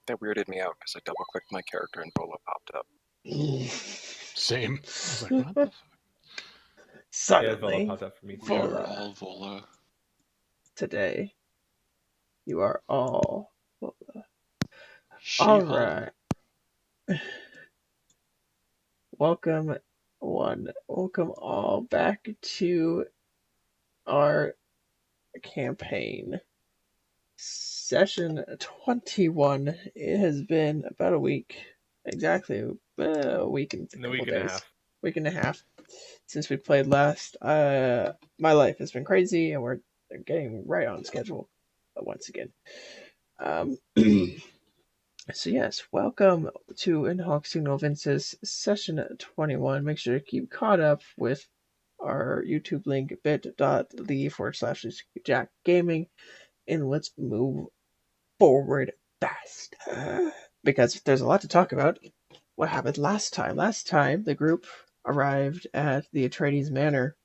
That weirded me out because I double-clicked my character and Bola popped up. Same. I was like, what the fuck? Suddenly, Vola popped up for me too. Vola. We are all Vola. Today, you are all Vola. She-Hulk. Alright. Welcome all back to our campaign. Session 21. It has been about a week. Exactly a week and a couple days. Week and a half since we played last. My life has been crazy and we're getting right on schedule once again. So yes, welcome to Hoc Signo Vince's session 21. Make sure to keep caught up with our YouTube link bit.ly/Jack Gaming, and let's move forward fast because there's a lot to talk about. What happened last time? Last time the group arrived at the Atreides Manor,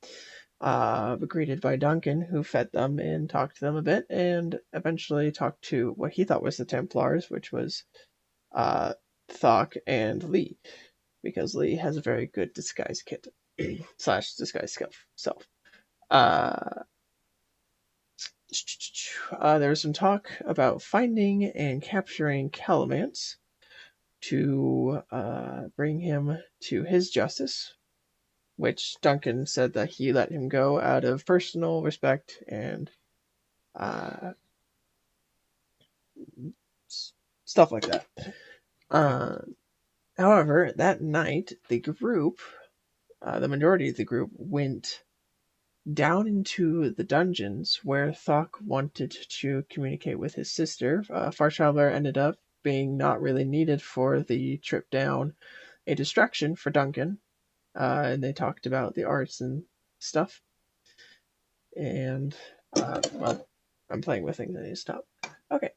greeted by Duncan, who fed them and talked to them a bit, and eventually talked to what he thought was the Templars, which was Thoc and Lee, because Lee has a very good disguise kit / disguise self. There was some talk about finding and capturing Calamance to bring him to his justice, which Duncan said that he let him go out of personal respect and stuff like that. However, that night, the majority of the group, went down into the dungeons where Thoc wanted to communicate with his sister. Far Traveler ended up being not really needed for the trip down, a distraction for Duncan, and they talked about the arts and stuff. And, well, I'm playing with things. I need to stop. Okay.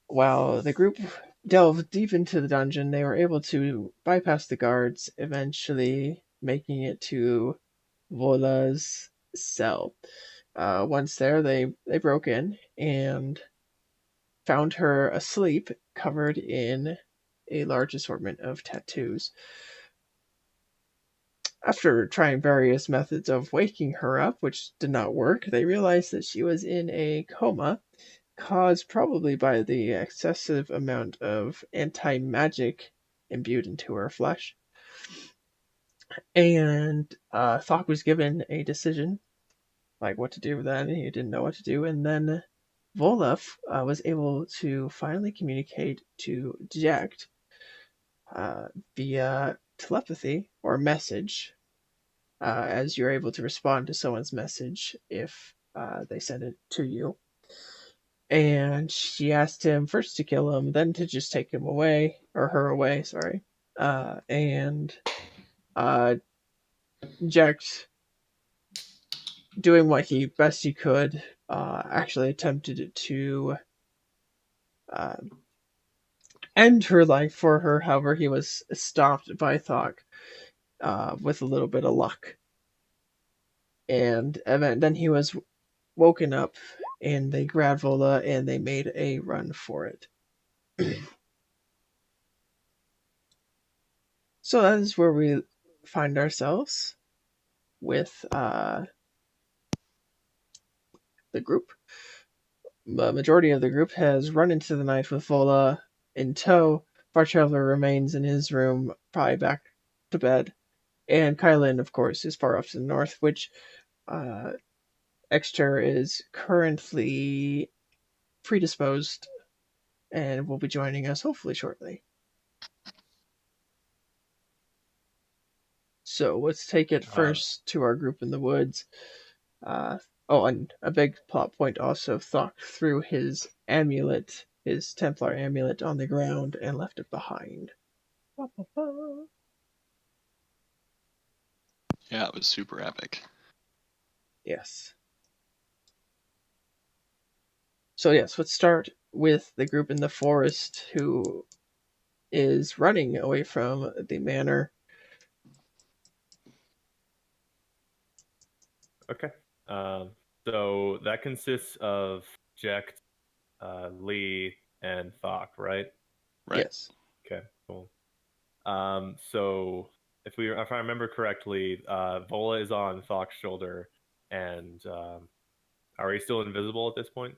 While the group delved deep into the dungeon, they were able to bypass the guards, eventually making it to Vola's cell. Once there, they broke in and found her asleep, covered in a large assortment of tattoos. After trying various methods of waking her up, which did not work, they realized that she was in a coma, caused probably by the excessive amount of anti-magic imbued into her flesh. And Thoc was given a decision, like what to do with that, and he didn't know what to do. And then Vola was able to finally communicate to Deject via telepathy or message, as you're able to respond to someone's message if they send it to you. And she asked him first to kill him, then to just take him away, or her away, sorry. And Jax, doing what best he could, actually attempted to end her life for her. However, he was stopped by Thoc with a little bit of luck. And then he was woken up, and they grabbed Vola and they made a run for it. So that is where we find ourselves with the group. The majority of the group has run into the night with Vola in tow. Far Traveler remains in his room, probably back to bed. And Kylan, of course, is far off to the north, which Exter is currently predisposed and will be joining us hopefully shortly. So let's take it first to our group in the woods. And a big plot point also, Thoc threw his amulet, his Templar amulet, on the ground and left it behind. Yeah, it was super epic. Yes. So yes, let's start with the group in the forest who is running away from the manor. Okay. So that consists of Jekt, Lee, and Thoc, right? Right. Yes. Okay, cool. So if I remember correctly, Vola is on Thok's shoulder, and are we still invisible at this point?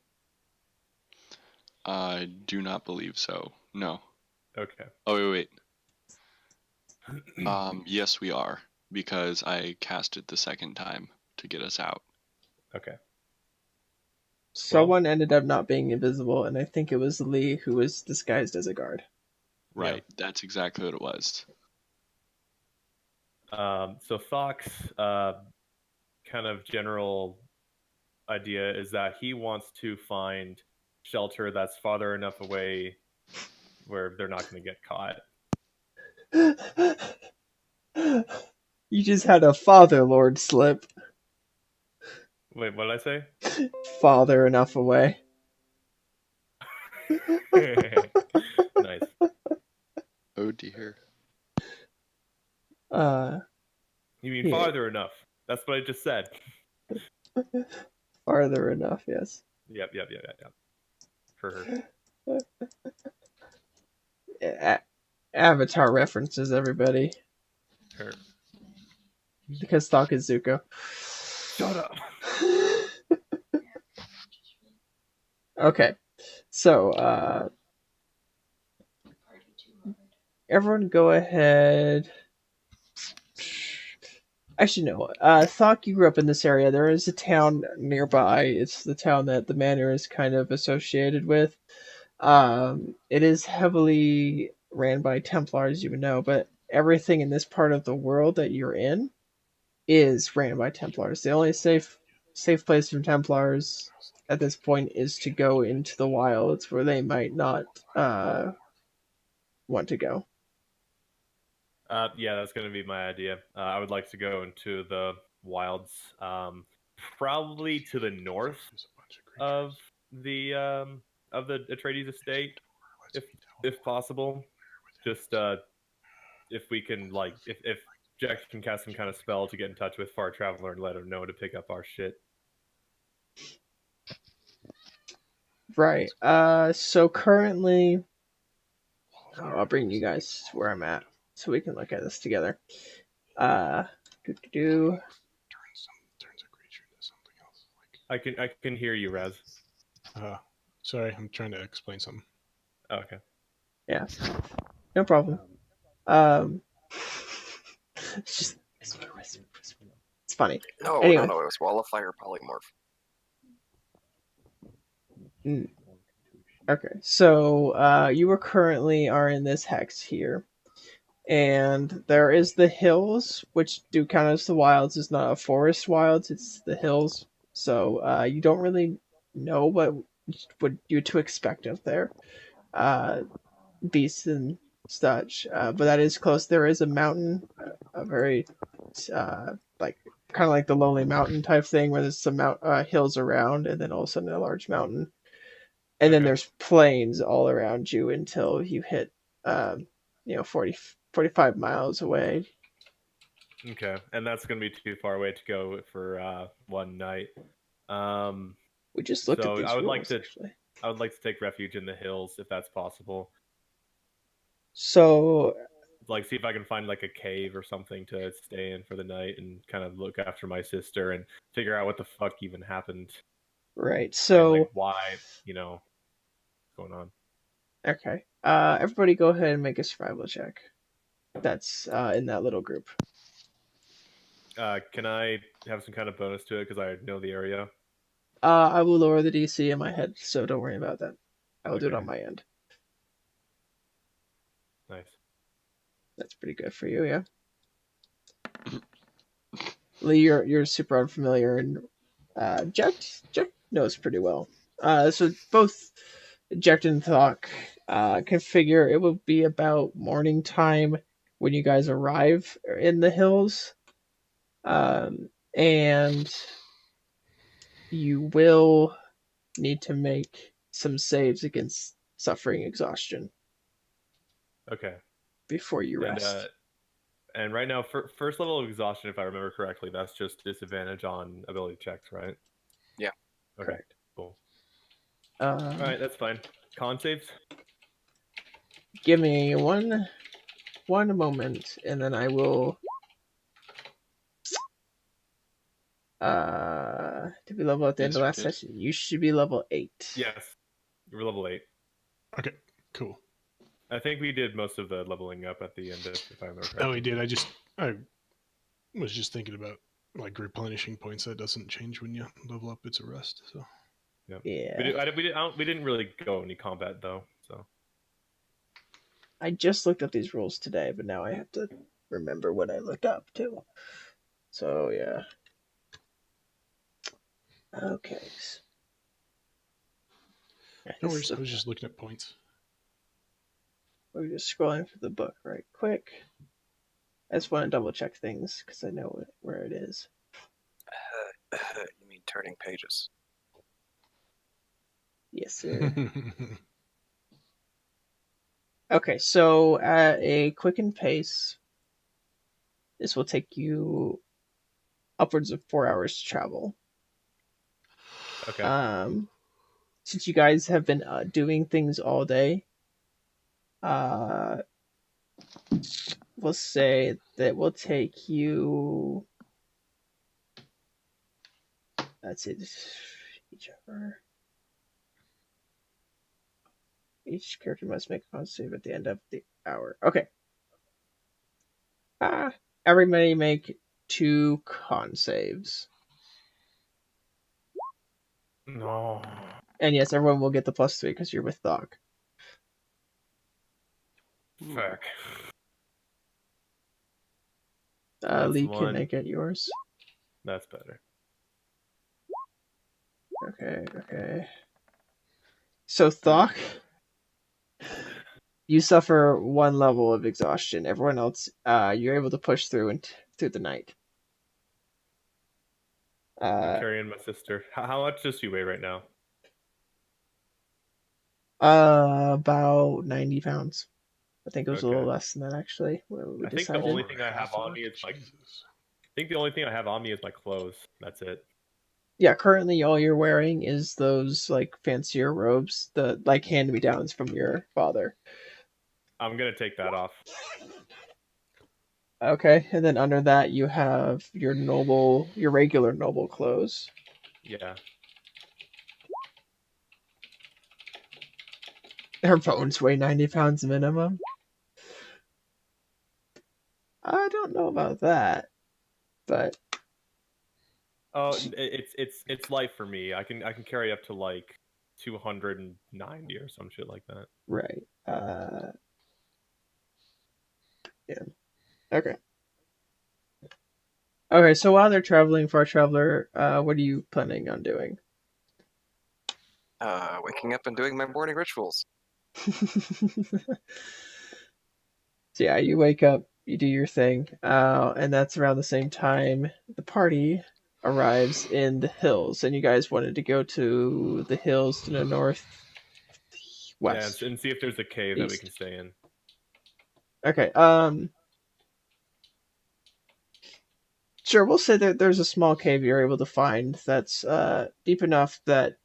I do not believe so. No. Okay. Oh, wait. Yes, we are, because I cast it the second time to get us out. Okay. Someone ended up not being invisible, and I think it was Lee who was disguised as a guard. Right. That's exactly what it was. So Thok's kind of general idea is that he wants to find shelter that's farther enough away where they're not going to get caught. You just had a father lord slip. Wait, what did I say? Farther enough away. Nice. Oh dear. You mean Yeah. farther enough? That's what I just said. Farther enough, yes. Yep. For her. Avatar references, everybody. Her. Because Thok is Zuko. Shut up. Okay. So, everyone go ahead. Actually, no. Thok, you grew up in this area. There is a town nearby. It's the town that the manor is kind of associated with. It is heavily ran by Templars, you would know, but everything in this part of the world that you're in is ran by Templars. The only safe place from Templars at this point is to go into the wilds where they might not want to go. Yeah, that's going to be my idea. I would like to go into the wilds, probably to the north of the Atreides estate, if possible. Just if we can, like, if Jack can cast some kind of spell to get in touch with Far Traveler and let him know to pick up our shit. Right. So currently, I'll bring you guys to where I'm at so we can look at this together. Turns a creature into something else. I can hear you, Raz. Sorry, I'm trying to explain something. Oh, okay. Yeah. No problem. It's funny. No, Anyway. it was wall of fire polymorph. Okay, so you currently are in this hex here, and there is the hills, which do count as the wilds. It's not a forest wilds; it's the hills. So you don't really know what you to expect out there, beasts and such. But that is close. There is a mountain, a very like kind of like the Lonely Mountain type thing, where there's some hills around, and then all of a sudden a large mountain. And then there's plains all around you until you hit, 45 miles away. Okay, and that's going to be too far away to go for one night. We just looked at these I would rules, I would like to take refuge in the hills if that's possible. So, like, see if I can find like a cave or something to stay in for the night and kind of look after my sister and figure out what the fuck even happened. Right. So, and, like, why, what's going on. Okay. Everybody go ahead and make a survival check. That's in that little group. Can I have some kind of bonus to it because I know the area? I will lower the DC in my head, so don't worry about that. I will do it on my end. Nice. That's pretty good for you, yeah. Lee, you're super unfamiliar, and Jack knows pretty well. So both Jack and Thok can figure it will be about morning time when you guys arrive in the hills, and you will need to make some saves against suffering exhaustion. Okay. Before you rest. And right now, first level of exhaustion, if I remember correctly, that's just disadvantage on ability checks, right? Yeah. Okay. Correct. Cool. All right, that's fine. Con saves? give me one moment, and then I will. Did we level at the end of Yes, we last did. session? You should be level 8. Yes, you're level 8. Okay, cool. I think we did most of the leveling up at the end, if I remember correctly. Oh, we did. I was just thinking about like replenishing points. That doesn't change when you level up. It's a rest. So Yeah. We didn't really go any combat though. So I just looked up these rules today, but now I have to remember what I looked up too. So yeah. Okay. no worries. I was just looking at points. We're just scrolling through the book right quick. I just want to double check things because I know where it is. You mean turning pages? Yes, sir. Okay, so at a quickened pace, this will take you upwards of 4 hours to travel. okay. Since you guys have been doing things all day, we'll say that will take you. That's it. Each character must make a con save at the end of the hour. Okay. Everybody make 2 con saves. No. And yes, everyone will get the +3 because you're with Doc. Fuck. Lee, one. can I get yours? That's better. Okay. So Thok, you suffer 1 level of exhaustion. Everyone else, you're able to push through through the night. I'm carrying my sister. How much does she weigh right now? About 90 pounds. I think it was a little less than that actually. I think the only thing I have on me is my. I think the only thing I have on me is my clothes. That's it. Yeah, currently all you're wearing is those like fancier robes, the like hand-me-downs from your father. I'm gonna take that off. Okay, and then under that you have your regular noble clothes. Yeah. Her bones weigh 90 pounds minimum. I don't know about that, but oh, it's light for me. I can carry up to like 290 or some shit like that. Right. Yeah. Okay. Okay, so while they're traveling, Far Traveler, what are you planning on doing? Waking up and doing my morning rituals. So yeah, you wake up, you do your thing, and that's around the same time the party arrives in the hills, and you guys wanted to go to the hills to the north, west, and see if there's a cave that we can stay in. Okay. Sure, we'll say that there's a small cave you're able to find that's deep enough that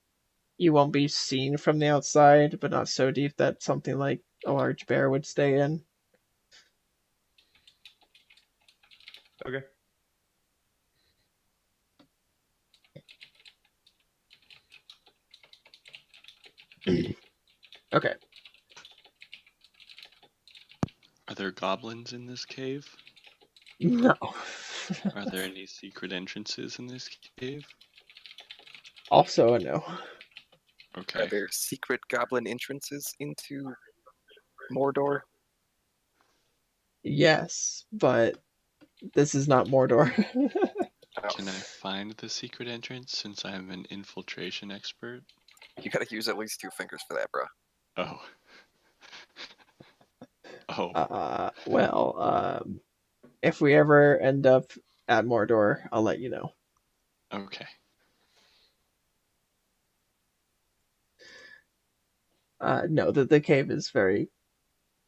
you won't be seen from the outside, but not so deep that something like a large bear would stay in. Okay. Okay. Are there goblins in this cave? No. Are there any secret entrances in this cave? Also a no. Okay. Are there secret goblin entrances into Mordor? Yes, but this is not Mordor. Can I find the secret entrance since I'm an infiltration expert? You gotta use at least 2 fingers for that, bro. Oh. Well, if we ever end up at Mordor, I'll let you know. Okay. No, the cave is very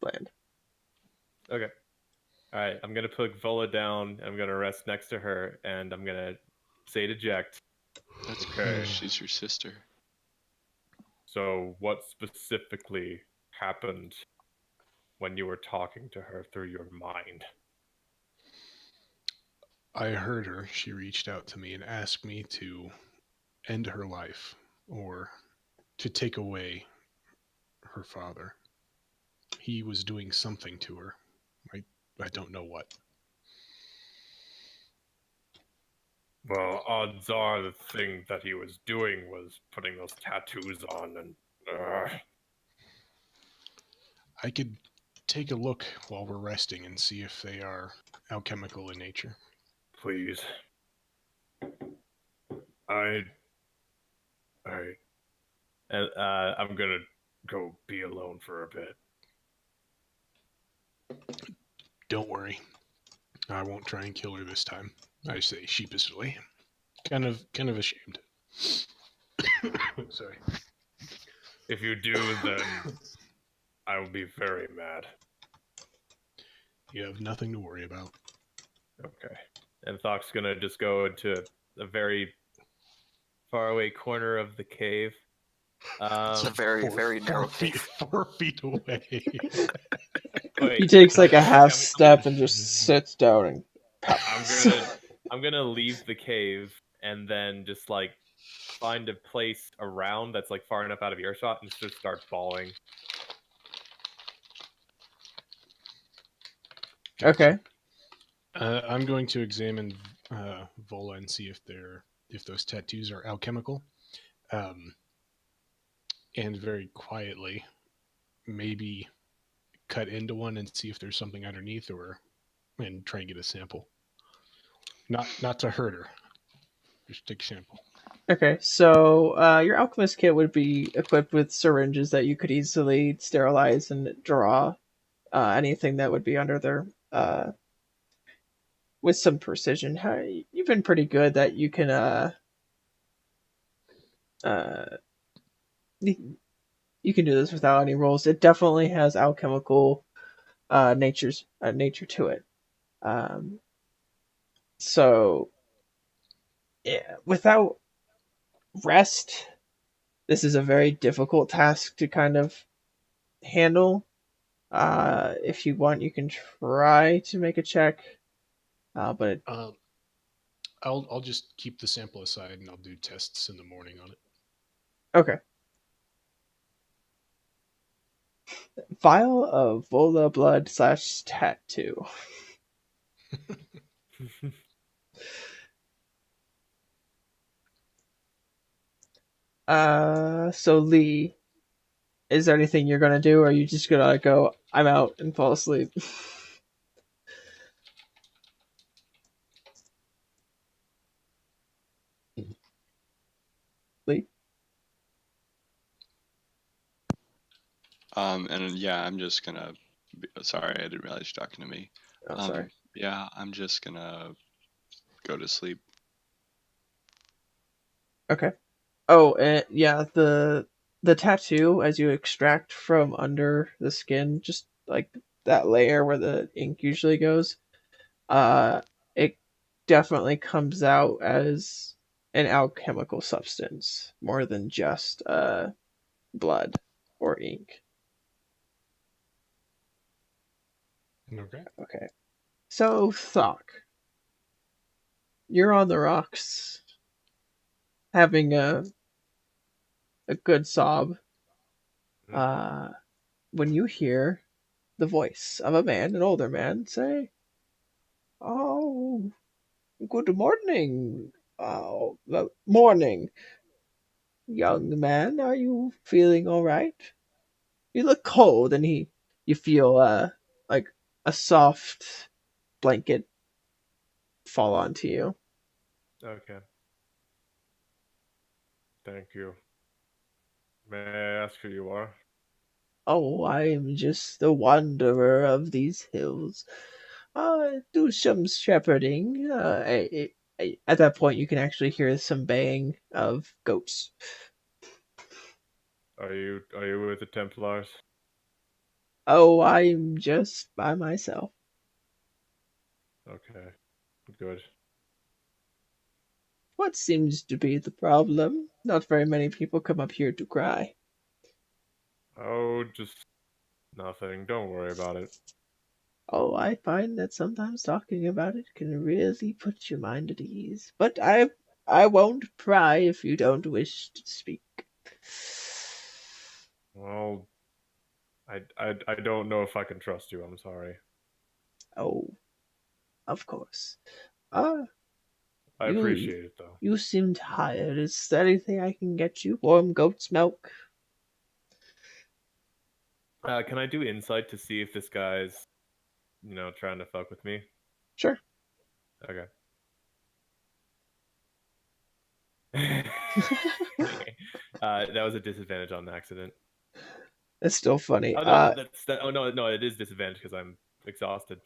bland. Okay. All right. I'm gonna put Vola down. I'm gonna rest next to her, and I'm gonna say eject. That's okay. She's your sister. So, what specifically happened when you were talking to her through your mind? I heard her. She reached out to me and asked me to end her life or to take away her father. He was doing something to her. I don't know what. Well, odds are the thing that he was doing was putting those tattoos on and... I could take a look while we're resting and see if they are alchemical in nature. Please. I... I'm gonna go be alone for a bit. Don't worry. I won't try and kill her this time. I say sheepishly. Kind of ashamed. Sorry. If you do, then I will be very mad. You have nothing to worry about. Okay. And Thok's gonna just go into a very far away corner of the cave. It's a very, very narrow cave. 4 feet away. Wait, He takes like a half I'm- step and just sits down and pouts. I'm gonna leave the cave and then just like find a place around that's like far enough out of earshot and just start bawling. Okay. I'm going to examine Vola and see if those tattoos are alchemical. And very quietly, maybe cut into one and see if there's something underneath, and try and get a sample. Not to hurt her. Just take a sample. Okay, so your alchemist kit would be equipped with syringes that you could easily sterilize and draw anything that would be under there with some precision. You've been pretty good that you can you can do this without any rolls. It definitely has alchemical nature to it. So yeah, without rest, this is a very difficult task to kind of handle. If you want, you can try to make a check, but I'll just keep the sample aside and I'll do tests in the morning on it. okay. Vial of Vola blood / tattoo. So Lee, is there anything you're gonna do, or are you just gonna go, I'm out, and fall asleep? Lee? And yeah, I'm just gonna. Sorry, I didn't realize you're talking to me. Oh, sorry. Yeah, I'm just gonna go to sleep. Okay. Oh, and yeah, the tattoo, as you extract from under the skin, just like that layer where the ink usually goes, it definitely comes out as an alchemical substance more than just blood or ink. Okay. Okay. So, Thok, you're on the rocks having a good sob when you hear the voice of a man, an older man, say, "Oh, good morning. Oh, morning. Young man, are you feeling all right? You look cold," and you feel like a soft blanket fall onto you. Okay. Thank you. May I ask who you are? "Oh, I am just the wanderer of these hills. Do some shepherding." At that point, you can actually hear some baying of goats. Are you with the Templars? "Oh, I'm just by myself." Okay. Good. "What seems to be the problem? Not very many people come up here to cry." Oh, just Nothing. Don't worry about it. Oh, I find that sometimes talking about it can really put your mind at ease. But I won't pry if you don't wish to speak. Well, I don't know if I can trust you. I'm sorry. Oh, of course. Ah, I you appreciate it though. you seem tired. Is there anything I can get you? Warm goat's milk? Can I do insight to see if this guy's, trying to fuck with me? Sure. Okay. That was a disadvantage on accident. That's still funny. Oh no, that's that. Oh no, it is disadvantage because I'm exhausted.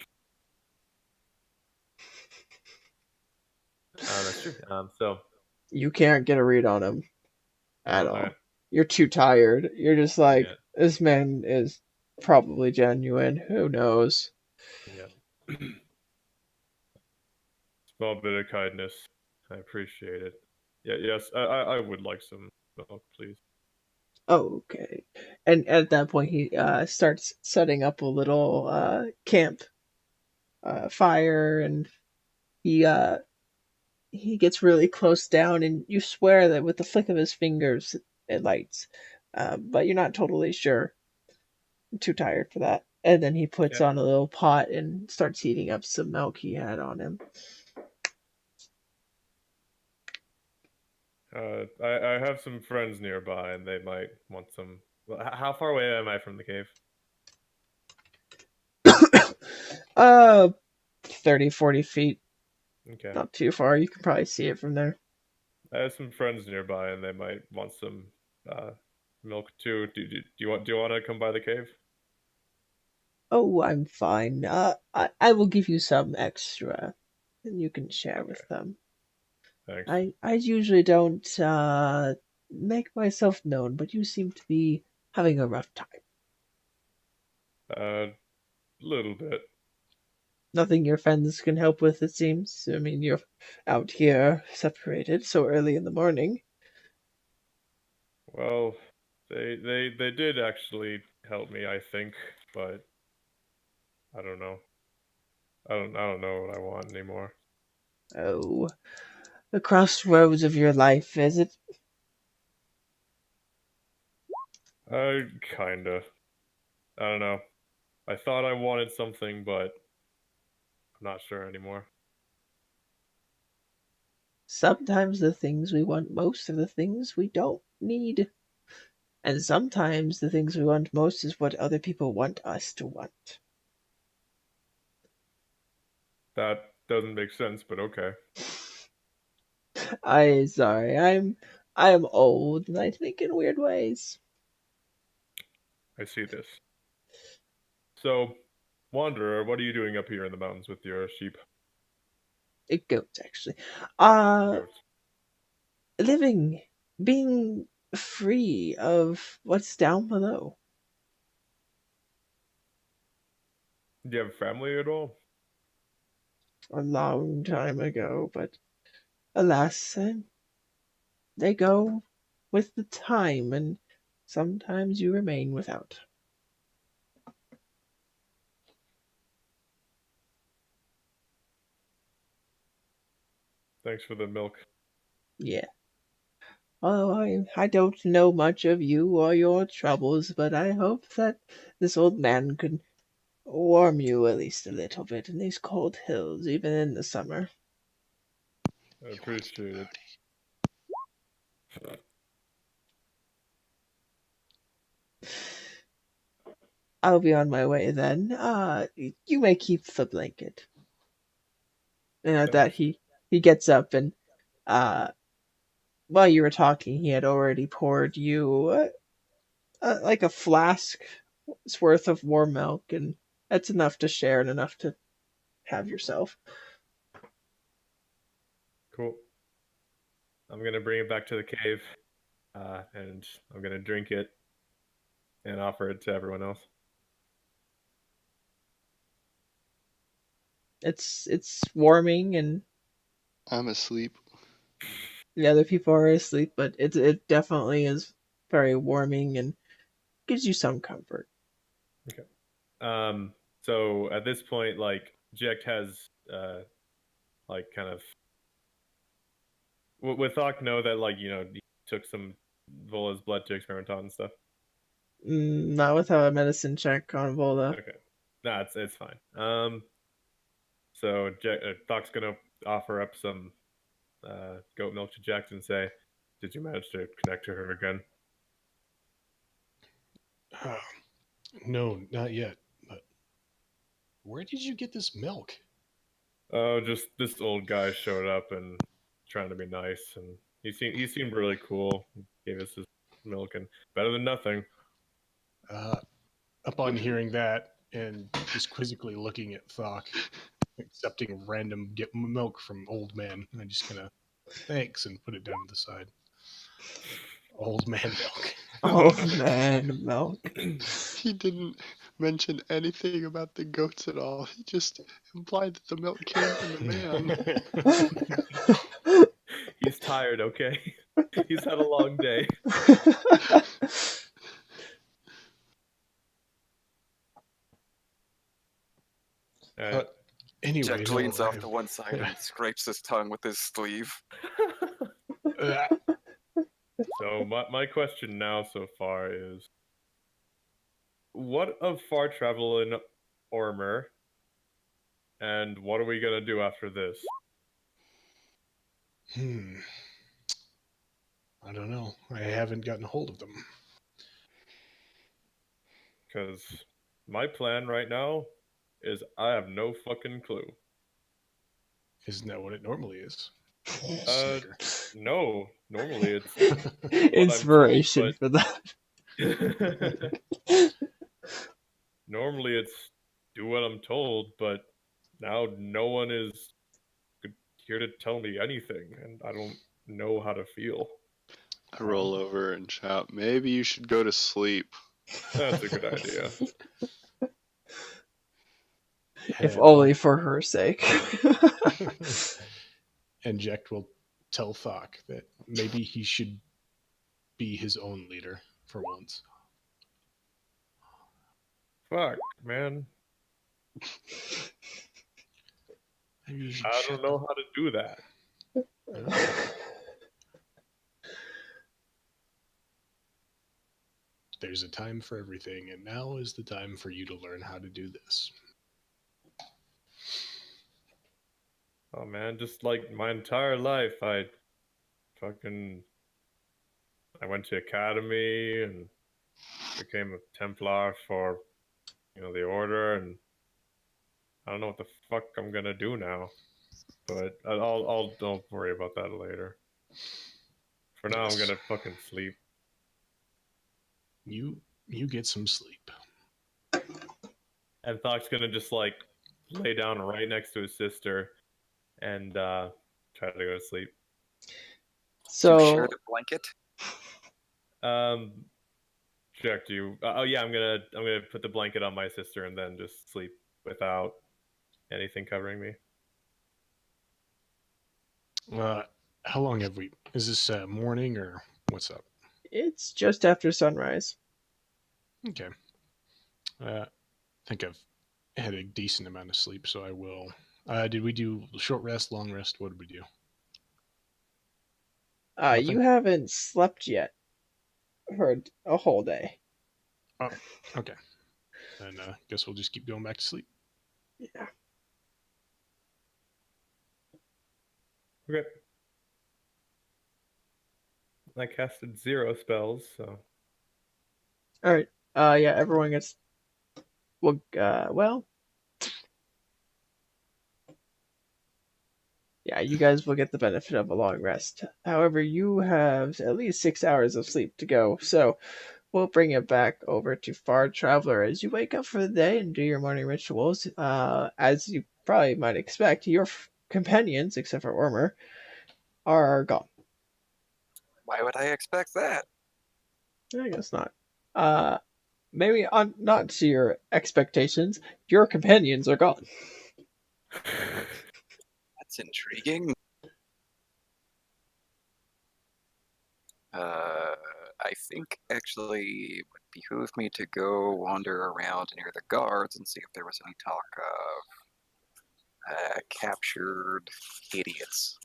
That's true. So You can't get a read on him at all. alright. You're too tired. You're just like, Yeah. this man is probably genuine. Who knows? Yeah. Small bit of kindness. I appreciate it. Yeah. Yes. I would like some milk, please. Oh, okay. And at that point, he starts setting up a little camp fire, and he gets really close down, and you swear that with the flick of his fingers, it lights. But you're not totally sure. I'm too tired for that. And then he puts Yeah. on a little pot and starts heating up some milk he had on him. I have some friends nearby, and they might want some. Well, how far away am I from the cave? 30, 40 feet. Okay. Not too far. You can probably see it from there. I have some friends nearby, and they might want some milk too. Do you want to come by the cave? Oh, I'm fine. I will give you some extra, and you can share with them. Thanks. I usually don't make myself known, but you seem to be having a rough time. Little bit. Nothing your friends can help with, it seems. I mean, you're out here separated so early in the morning. Well, they did actually help me, I think, but I don't know. I don't know what I want anymore. Oh, the crossroads of your life, is it? Kinda. I don't know. I thought I wanted something, but I'm not sure anymore. Sometimes the things we want most are the things we don't need. And sometimes the things we want most is what other people want us to want. That doesn't make sense, but okay. Sorry, I am old and I think in weird ways. I see this. So, Wanderer, what are you doing up here in the mountains with your sheep? It goes actually. Goats. Living, being free of what's down below. Do you have family at all? A long time ago, but alas, they go with the time, and sometimes you remain without. Thanks for the milk. Yeah. Oh, I don't know much of you or your troubles, but I hope that this old man could warm you at least a little bit in these cold hills, even in the summer. I appreciate it. I'll be on my way then. You may keep the blanket. And at that, he gets up and, while you were talking, he had already poured you like a flask's worth of warm milk, and that's enough to share and enough to have yourself. Cool. I'm gonna bring it back to the cave, and I'm gonna drink it and offer it to everyone else. It's warming, and I'm asleep. the other people are asleep, but it definitely is very warming and gives you some comfort. Okay. So at this point, like Jekt has like kind of with Hoc know that like he took some Vola's blood to experiment on and stuff. Not without a medicine check on Vola. Okay, nah, it's fine. So Thoc's gonna offer up some goat milk to Jekt and say, "Did you manage to connect to her again?" No, not yet. But where did you get this milk? Oh, just this old guy showed up and trying to be nice, and he seemed really cool. He gave us his milk, and better than nothing. Upon hearing that, and just quizzically looking at Thoc, accepting random milk from old man, I'm just gonna thanks and put it down to the side. Old man milk. Old man milk. He didn't mention anything about the goats at all. He just implied that the milk came from the man. He's tired, okay? He's had a long day. Anyway, Jekt leans off to one side and scrapes his tongue with his sleeve. So my question now so far is, what of far travel in Ormer, and what are we gonna do after this? I don't know. I haven't gotten a hold of them. Because my plan right now is I have no fucking clue. Isn't that what it normally is? No. Normally it's inspiration for that. Normally it's do what I'm told, but now no one is here to tell me anything, and I don't know how to feel. I roll over and shout, "Maybe you should go to sleep." That's a good idea. If only for her sake. And Jekt will tell Thoc that maybe he should be his own leader for once. Fuck, man. I don't know how to do that. There's a time for everything, and now is the time for you to learn how to do this. Oh man, just like my entire life, I went to academy and became a Templar for, the order, and I don't know what the fuck I'm gonna do now. But don't worry about that later. For now, I'm gonna fucking sleep. You get some sleep. And Thoc's gonna just like lay down right next to his sister and try to go to sleep. So do you share the blanket? Jack, do you? Oh yeah, I'm gonna put the blanket on my sister and then just sleep without anything covering me. How long have we? Is this morning or what's up? It's just after sunrise. Okay. I think I've had a decent amount of sleep, so I will. Did we do short rest, long rest? What did we do? You haven't slept yet for a whole day. Oh, okay. Then guess we'll just keep going back to sleep. Yeah. Okay. I casted 0 spells, so. All right. Yeah, everyone gets. Well. Yeah, you guys will get the benefit of a long rest. However, you have at least 6 hours of sleep to go, so we'll bring it back over to Far Traveler as you wake up for the day and do your morning rituals. As you probably might expect, your companions, except for Ormer, are gone. Why would I expect that? I guess not. Maybe not to your expectations. Your companions are gone. That's intriguing. I think actually what behoove me to go wander around near the guards and see if there was any talk of captured idiots.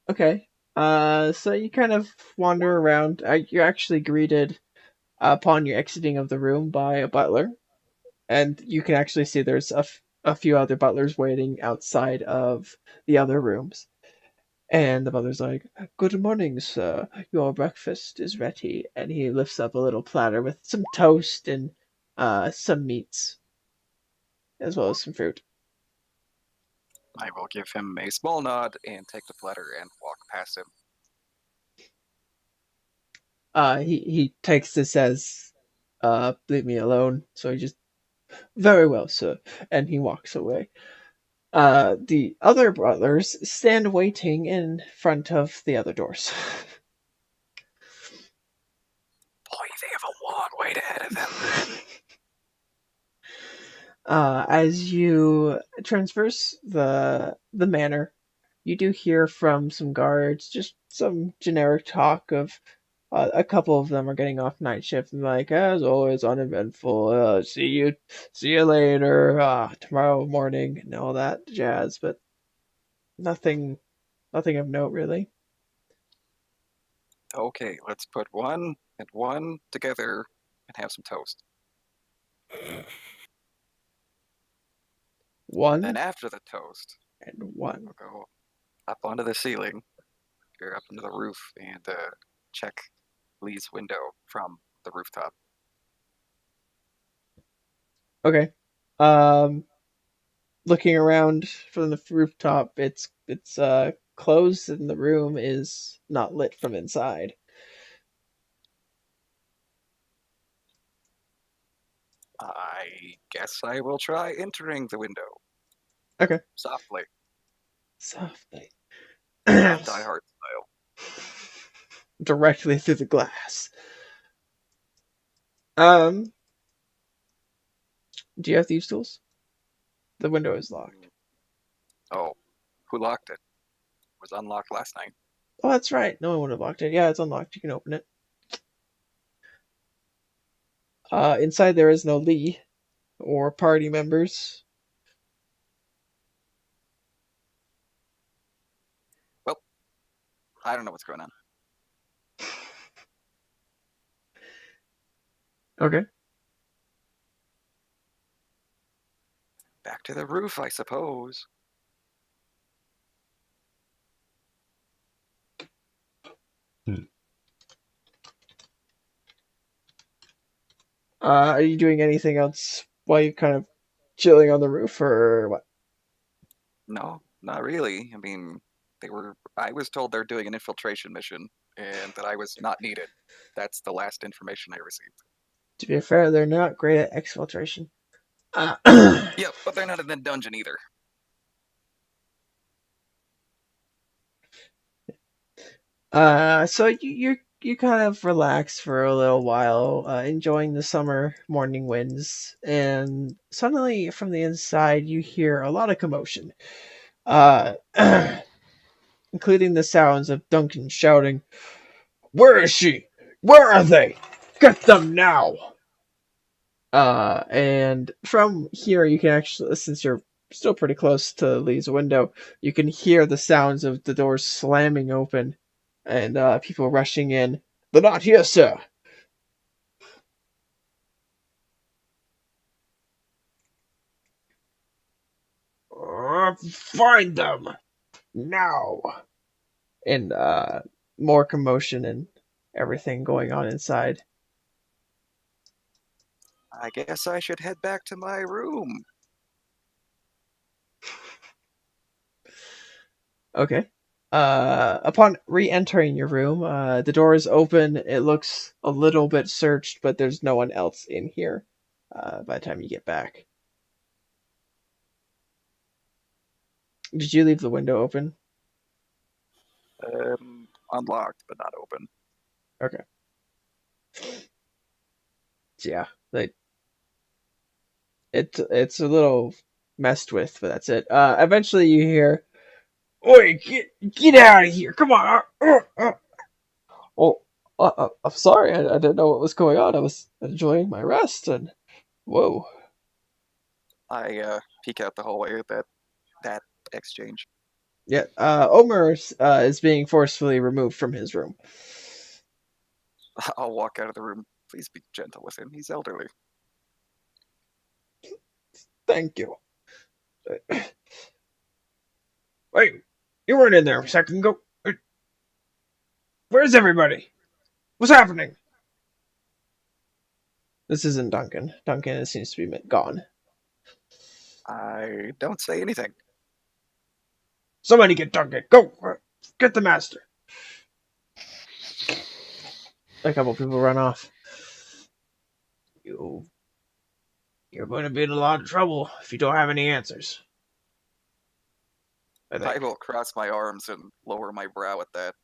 Okay. So you kind of wander around. You're actually greeted upon your exiting of the room by a butler, and you can actually see there's a few other butlers waiting outside of the other rooms. And the butler's like, "Good morning, sir. Your breakfast is ready." And he lifts up a little platter with some toast and some meats, as well as some fruit. I will give him a small nod and take the platter and walk past him. He takes this as, leave me alone. So he just, very well, sir. And he walks away. The other butlers stand waiting in front of the other doors. Boy, they have a long wait ahead of them. As you transverse the manor, you do hear from some guards just some generic talk of a couple of them are getting off night shift and like, as always, uneventful. See you later. Tomorrow morning and all that jazz, but nothing of note really. Okay, let's put one and one together and have some toast. One Then after the toast, and one. we'll go up onto the ceiling, or up into the roof, and check Lee's window from the rooftop. Okay. Looking around from the rooftop, it's closed and the room is not lit from inside. I guess I will try entering the window. Okay. Softly. Softly. Not Die Hard style. Directly through the glass. Do you have thieves' tools? The window is locked. Oh, who locked it? It was unlocked last night. Oh, that's right. No one would have locked it. Yeah, it's unlocked. You can open it. Inside there is no Lee or party members. Well, I don't know what's going on. Okay. Back to the roof, I suppose. Are you doing anything else while you're kind of chilling on the roof, or what? No, not really. I mean, I was told they're doing an infiltration mission and that I was not needed. That's the last information I received. To be fair, they're not great at exfiltration. Yeah, but they're not in the dungeon either. So you kind of relax for a little while, enjoying the summer morning winds, and suddenly from the inside you hear a lot of commotion, uh, including the sounds of Duncan shouting, "Where is she? Where are they? Get them now!" And from here you can actually, since you're still pretty close to Lee's window, you can hear the sounds of the doors slamming open and people rushing in. "They're not here, sir." "Find them now!" And more commotion and everything going on inside. I guess I should head back to my room. Okay. Upon re-entering your room, the door is open. It looks a little bit searched, but there's no one else in here by the time you get back. Did you leave the window open? Unlocked, but not open. Okay. So yeah, it's a little messed with, but that's it. Eventually you hear, "Oi, get out of here! Come on!" Oh, I'm sorry, I didn't know what was going on. I was enjoying my rest, and whoa. I peek out the hallway at that exchange. Yeah, Omer is being forcefully removed from his room. I'll walk out of the room. Please be gentle with him. He's elderly. Thank you. Wait, you weren't in there a second ago. Where's everybody? What's happening? This isn't Duncan. Duncan seems to be gone. I don't say anything. Somebody get Duncan. Go! Get the master. A couple people run off. You're going to be in a lot of trouble if you don't have any answers. I will cross my arms and lower my brow at that.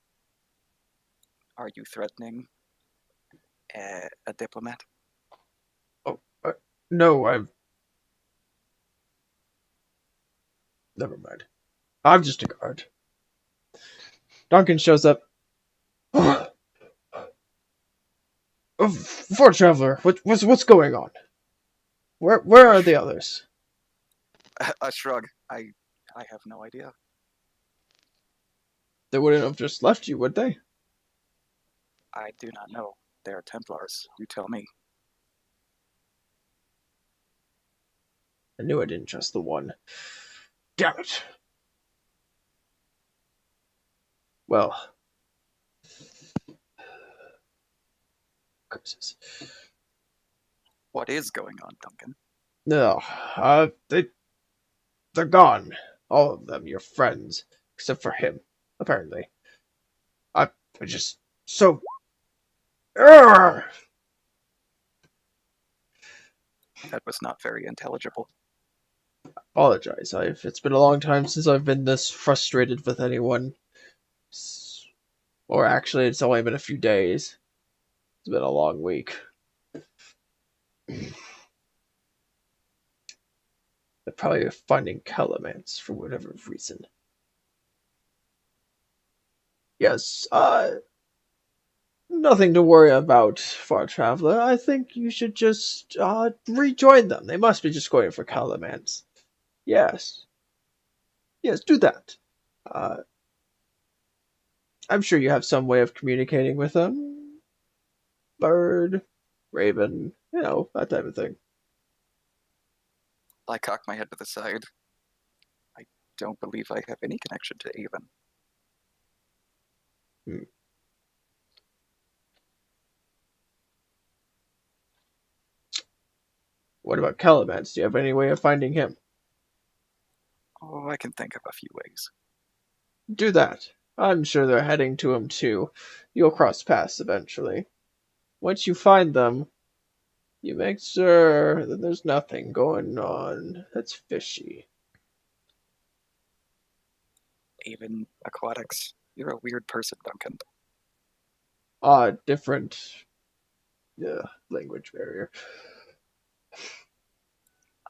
Are you threatening a diplomat? Oh, no, I'm... Never mind. I'm just a guard. Duncan shows up. For Traveler, what's going on? Where are the others? A shrug. I have no idea. They wouldn't have just left you, would they? I do not know. They are Templars. You tell me. I knew I didn't trust the one. Damn it. Well. Curses. What is going on, Duncan? No, they're gone. All of them, your friends. Except for him, apparently. I'm just so... Urgh! That was not very intelligible. Apologize. It's been a long time since I've been this frustrated with anyone. Or actually, it's only been a few days. It's been a long week. They're probably finding calamants for whatever reason. Yes, nothing to worry about, Far Traveler. I think you should just, rejoin them. They must be just going for calamants. Yes. Yes, do that. I'm sure you have some way of communicating with them. Bird, raven, that type of thing. I cock my head to the side. I don't believe I have any connection to Avon. What about Calamance? Do you have any way of finding him? Oh, I can think of a few ways. Do that. I'm sure they're heading to him too. You'll cross paths eventually. Once you find them, you make sure that there's nothing going on that's fishy. Even aquatics. You're a weird person, Duncan. Different language barrier.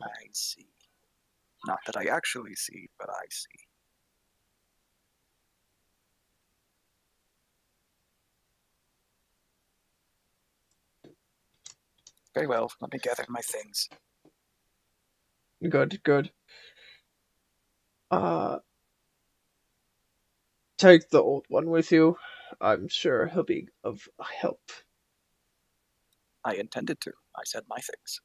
I see. Not that I actually see, but I see. Very well, let me gather my things. Good. Take the old one with you. I'm sure he'll be of help. I intended to. I said my things.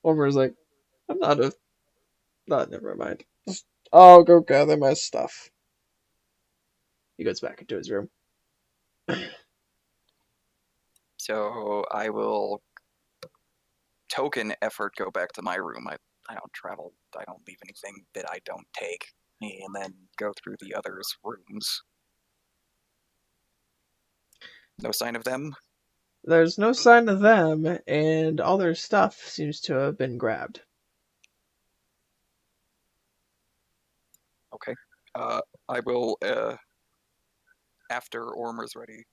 Homer's like, I'm not, never mind. I'll go gather my stuff. He goes back into his room. So I will token effort go back to my room. I don't travel. I don't leave anything that I don't take. And then go through the others' rooms. No sign of them? There's no sign of them, and all their stuff seems to have been grabbed. Okay. I will, after Ormer's ready,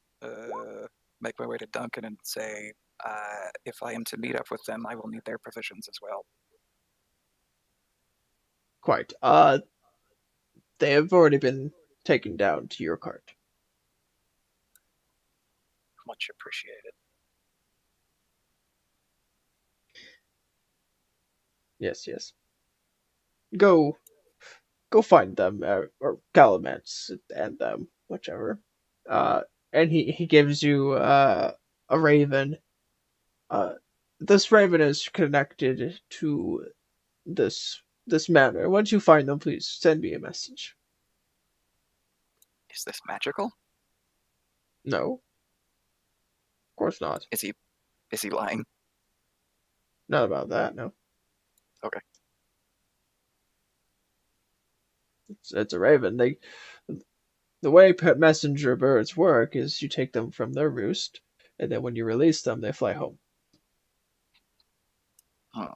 make my way to Duncan and say, if I am to meet up with them, I will need their provisions as well. Quite. They have already been taken down to your cart. Much appreciated. Yes, yes. Go find them, or Calamance and them, whichever. And he gives you a raven. This raven is connected to this manor. Once you find them, please send me a message. Is this magical? No, of course not. Is he lying? Not about that. No. Okay. It's a raven. The way messenger birds work is you take them from their roost, and then when you release them, they fly home. Huh.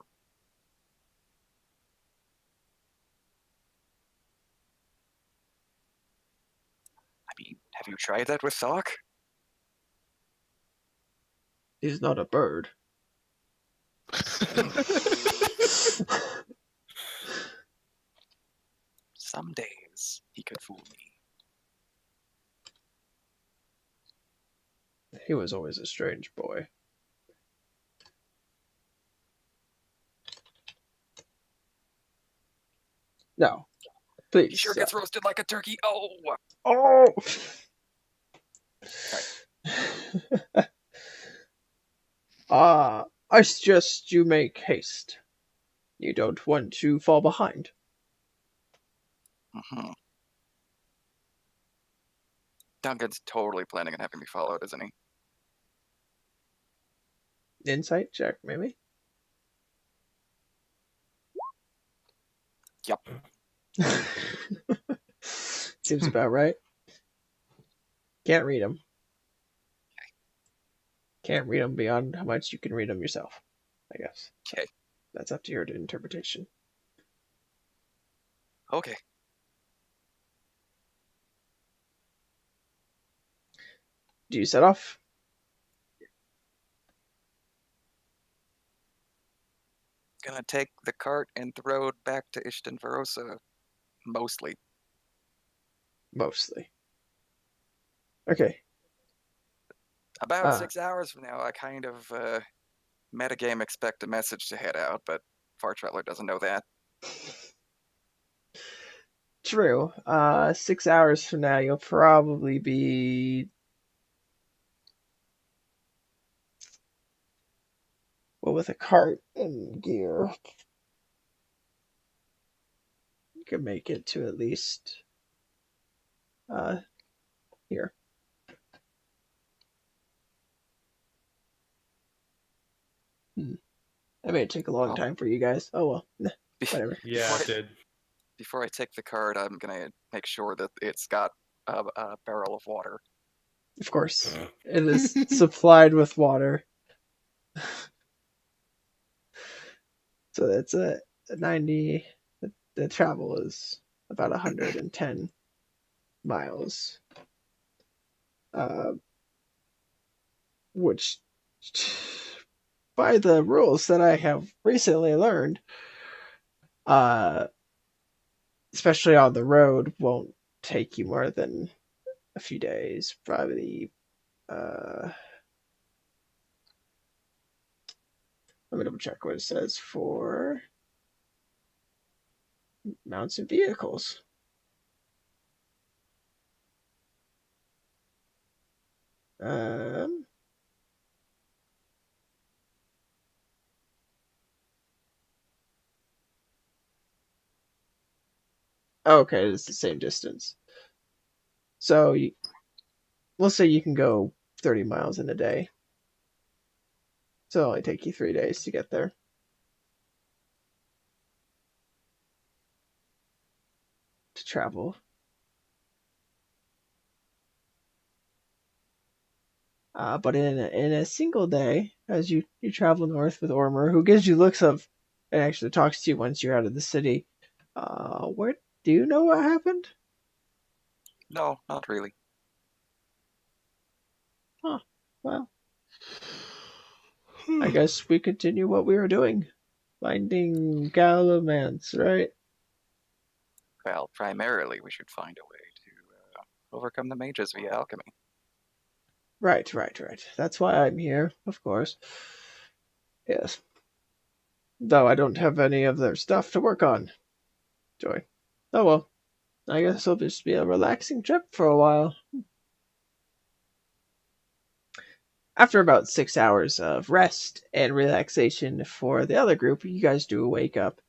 I mean, have you tried that with Thok? He's not a bird. Some days he could fool me. He was always a strange boy. No, please. He sure gets roasted like a turkey. Oh! Oh! I suggest you make haste. You don't want to fall behind. Mm-hmm. Duncan's totally planning on having me followed, isn't he? Insight check, maybe? Yep. Seems about right. Can't read them. Can't read them beyond how much you can read them yourself, I guess. Okay. That's up to your interpretation. Okay. Do you set off? Gonna take the cart and the road back to Istenvarosa. Mostly. Mostly. Okay. About 6 hours from now, I kind of metagame expect a message to head out, but Far Traveler doesn't know that. True. 6 hours from now, you'll probably be... Well, with a cart and gear, you can make it to at least... here. That may take a long time for you guys. Oh, well. Whatever. Yeah, it did. Before I take the cart, I'm gonna make sure that it's got a barrel of water. Of course. It is supplied with water. So that's a 90. The travel is about 110 miles. Which, by the rules that I have recently learned, especially on the road, won't take you more than a few days. Probably, let me double check what it says for mounts and vehicles. Okay, it's the same distance. So we'll say you can go 30 miles in a day. So it'll only take you 3 days to get there. To travel. But in a single day, as you travel north with Ormer, who gives you looks of and actually talks to you once you're out of the city, where do you know what happened? No, not really. Huh. Well, I guess we continue what we were doing. Finding Galamance, right? Well, primarily we should find a way to overcome the mages via alchemy. Right. That's why I'm here, of course. Yes. Though I don't have any of their stuff to work on. Joy. Oh well. I guess it'll just be a relaxing trip for a while. After about 6 hours of rest and relaxation for the other group, you guys do wake up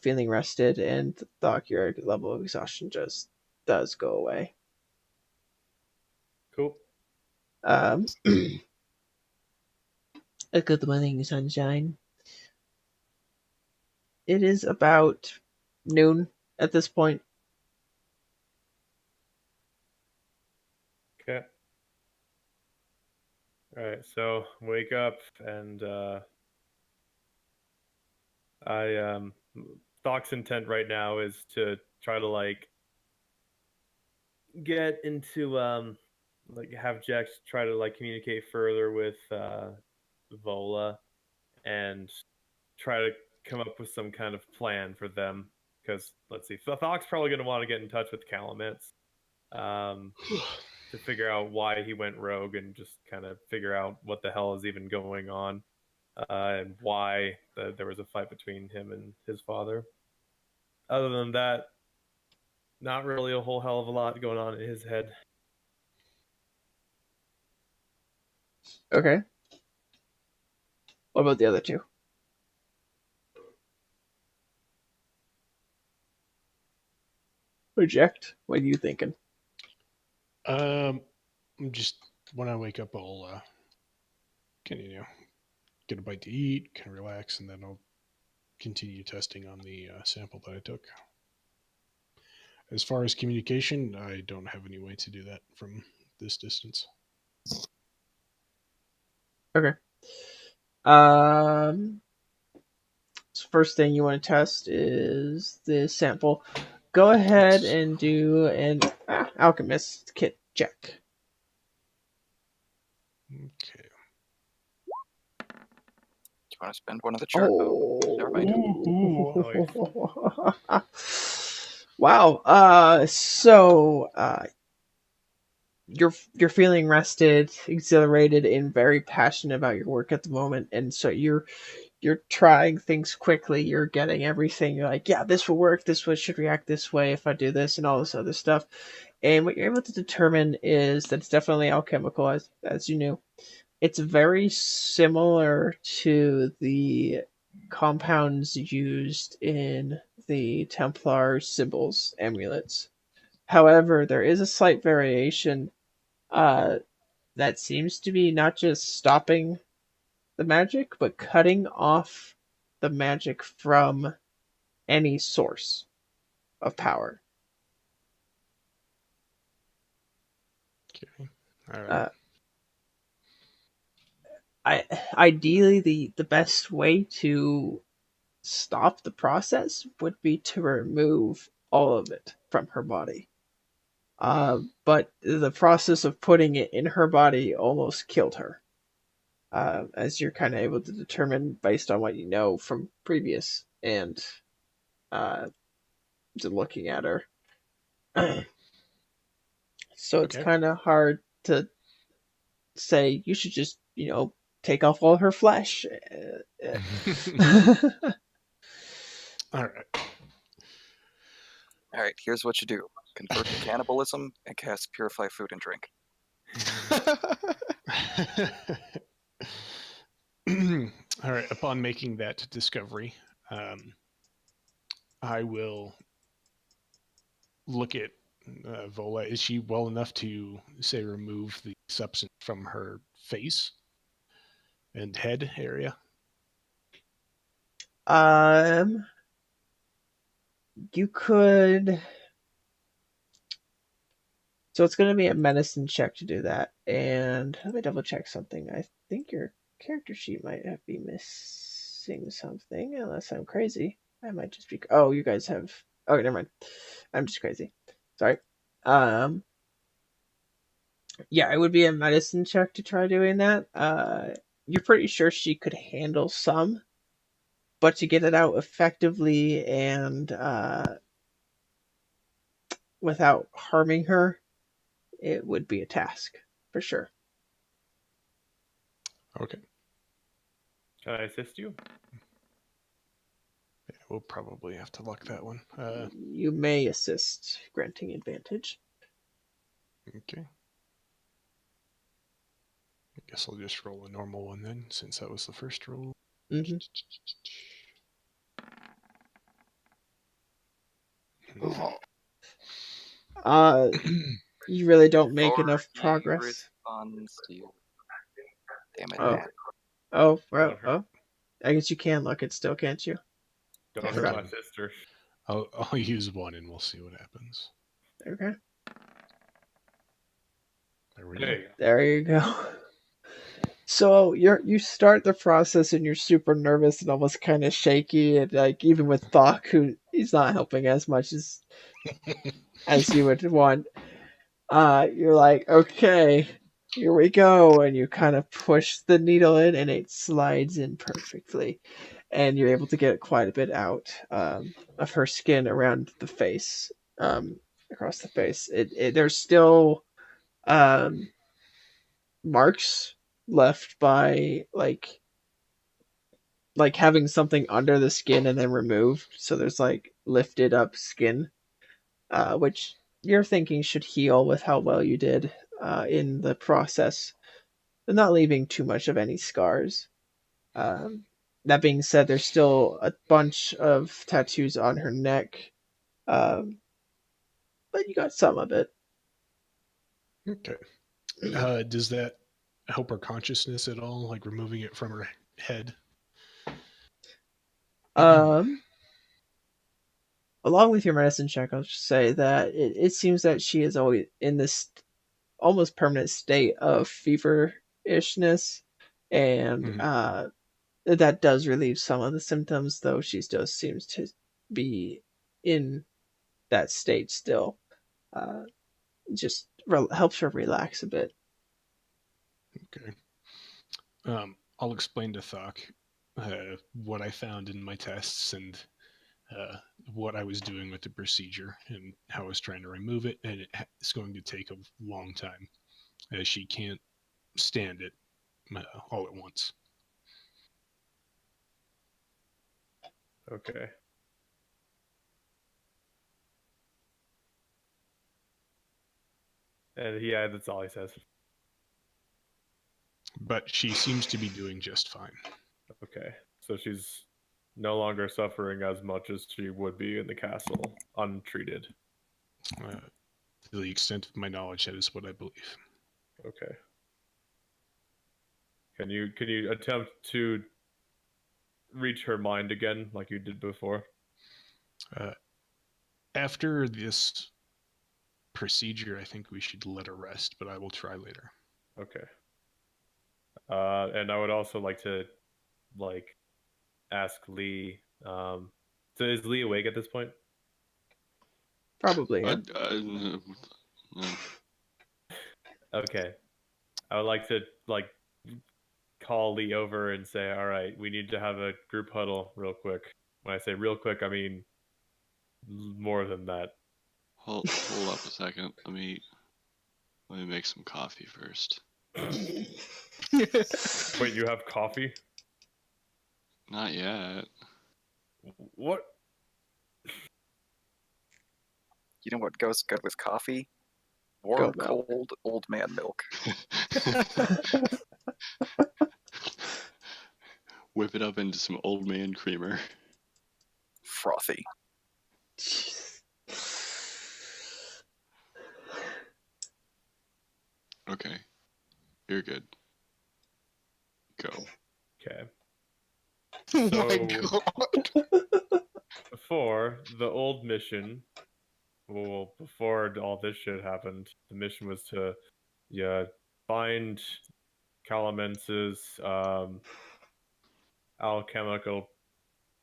feeling rested, and thought your level of exhaustion just does go away. Cool. Good morning, sunshine. It is about noon at this point. Okay. All right. So wake up and Thoc's intent right now is to try to like get into like have Jax try to like communicate further with Vola and try to come up with some kind of plan for them. Because let's see, Thoc's probably going to want to get in touch with Calumet to figure out why he went rogue and just kind of figure out what the hell is even going on and why there was a fight between him and his father. Other than that, not really a whole hell of a lot going on in his head. Okay. What about the other two? Reject. What are you thinking? Just when I wake up, I'll can get a bite to eat, can relax, and then I'll continue testing on the sample that I took. As far as communication, I don't have any way to do that from this distance. Okay. So first thing you want to test is the sample. Go ahead and do an alchemist kit check. Okay. Do you want to spend one of the chart? Never mind. Wow. So you're feeling rested, exhilarated, and very passionate about your work at the moment, and so you're trying things quickly. You're getting everything. You're like, yeah, this will work. This should react this way if I do this, and all this other stuff. And what you're able to determine is that it's definitely alchemical, as you knew. It's very similar to the compounds used in the Templar symbols amulets. However, there is a slight variation that seems to be not just stopping the magic, but cutting off the magic from any source of power. Okay. All right. Ideally, the best way to stop the process would be to remove all of it from her body. But the process of putting it in her body almost killed her. As you're kind of able to determine based on what you know from previous and looking at her. So it's kind of hard to say you should just, take off all her flesh. All right. All right, here's what you do. Convert to cannibalism and cast Purify Food and Drink. All right. Upon making that discovery, I will look at Vola. Is she well enough to, say, remove the substance from her face and head area? You could. So it's going to be a medicine check to do that. And let me double check something. I think your character sheet might be missing something, unless I'm crazy. I might just be. Oh, you guys have. Oh, never mind. I'm just crazy. Sorry. Yeah, it would be a medicine check to try doing that. You're pretty sure she could handle some, but to get it out effectively and without harming her, it would be a task for sure. Okay. Can I assist you? Yeah, we'll probably have to luck that one. You may assist, granting advantage. Okay. I guess I'll just roll a normal one then, since that was the first roll. Mm-hmm. You really don't make Before enough he progress. responds to you. Damn it, Oh. Matt. Oh, well, Don't hurt. I guess you can look it still, can't you? Don't I hurt forgot. my sister. I'll use one and we'll see what happens. Okay. There we There go. you go. There you go. So you start the process and you're super nervous and almost kind of shaky, and like even with Thok, who he's not helping as much as you would want. You're like, okay, here we go, and you kind of push the needle in, and it slides in perfectly, and you're able to get quite a bit out of her skin around the face, across the face. There's still marks left by like having something under the skin and then removed, so there's like lifted up skin, which you're thinking should heal with how well you did in the process, but not leaving too much of any scars. Um, that being said, there's still a bunch of tattoos on her neck, um, but you got some of it. Okay. Does that help her consciousness at all? Like removing it from her head? Um, Along with your medicine check, I'll just say that it seems that she is always in this almost permanent state of feverishness, and that does relieve some of the symptoms, though she still seems to be in that state still. Uh, just helps her relax a bit. Okay. I'll explain to Thok what I found in my tests and uh, what I was doing with the procedure and how I was trying to remove it, and it's going to take a long time, as she can't stand it all at once. Okay. And yeah, that's all he says. But she seems to be doing just fine. Okay. So she's no longer suffering as much as she would be in the castle, untreated. To the extent of my knowledge, that is what I believe. Okay. Can you attempt to reach her mind again like you did before? After this procedure, I think we should let her rest, but I will try later. Okay. And I would also like to ask Lee. So is Lee awake at this point? Probably, yeah. Okay. I would like to call Lee over and say, all right, we need to have a group huddle real quick. When I say real quick, I mean more than that. Hold up a second. Let me make some coffee first. Wait, you have coffee? Not yet. What? You know what goes good with coffee? Warm, cold, old man milk. Whip it up into some old man creamer. Frothy. Okay. You're good. Go. Okay. Oh So, my god. before the old mission, well, before all this shit happened, the mission was to, find Calamence's alchemical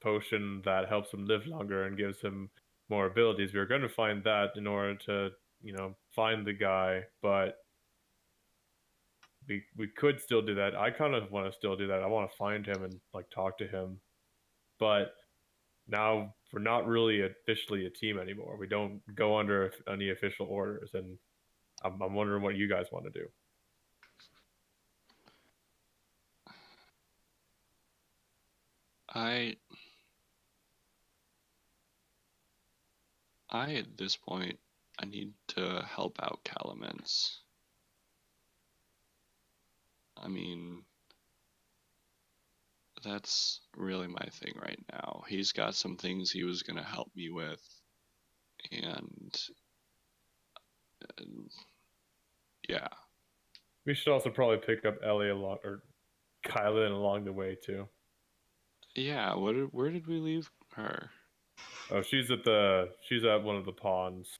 potion that helps him live longer and gives him more abilities. We were going to find that in order to, find the guy, but we could still do that. I kind of want to still do that. I want to find him and talk to him, but now we're not really officially a team anymore. We don't go under any official orders, and I'm wondering what you guys want to do. I at this point, I need to help out Calamence. I mean, that's really my thing right now. He's got some things he was going to help me with, and yeah. We should also probably pick up Ellie or Kylan along the way too. Yeah, where did we leave her? Oh, she's at one of the ponds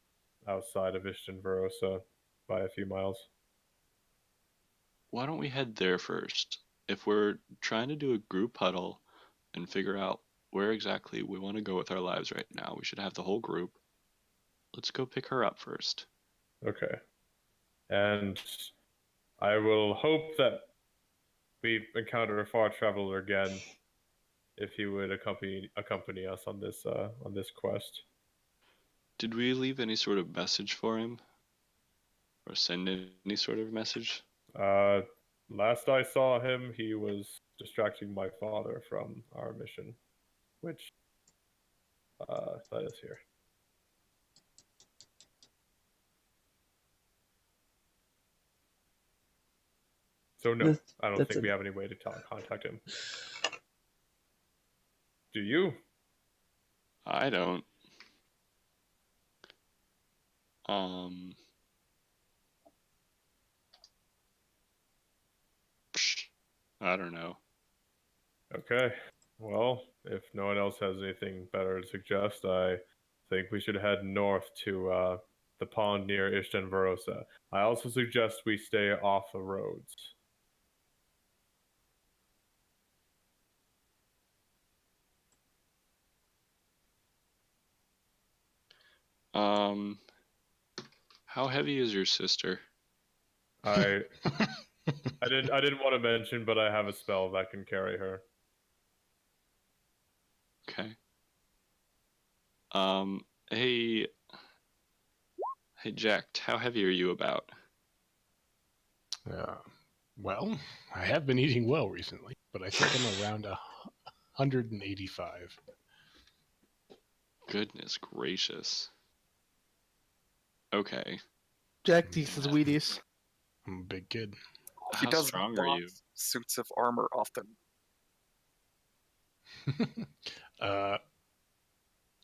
outside of Istenvarosa by a few miles. Why don't we head there first? If we're trying to do a group huddle and figure out where exactly we want to go with our lives right now, we should have the whole group. Let's go pick her up first. Okay. And I will hope that we encounter a far traveler again if he would accompany us on this quest. Did we leave any sort of message for him? Or send any sort of message? Last I saw him, he was distracting my father from our mission, which that is here. So no, I don't think we have any way to contact him. Do you? I don't. I don't know. Okay. Well, if no one else has anything better to suggest, I think we should head north to the pond near Istenvarosa. I also suggest we stay off the roads. How heavy is your sister? I didn't want to mention, but I have a spell that can carry her. Okay. Hey Jack, how heavy are you about? Well, I have been eating well recently, but I think I'm around 185. Goodness gracious. Okay. Jack eats his Wheaties. I'm a big kid. He How does strong are you? suits of armor often.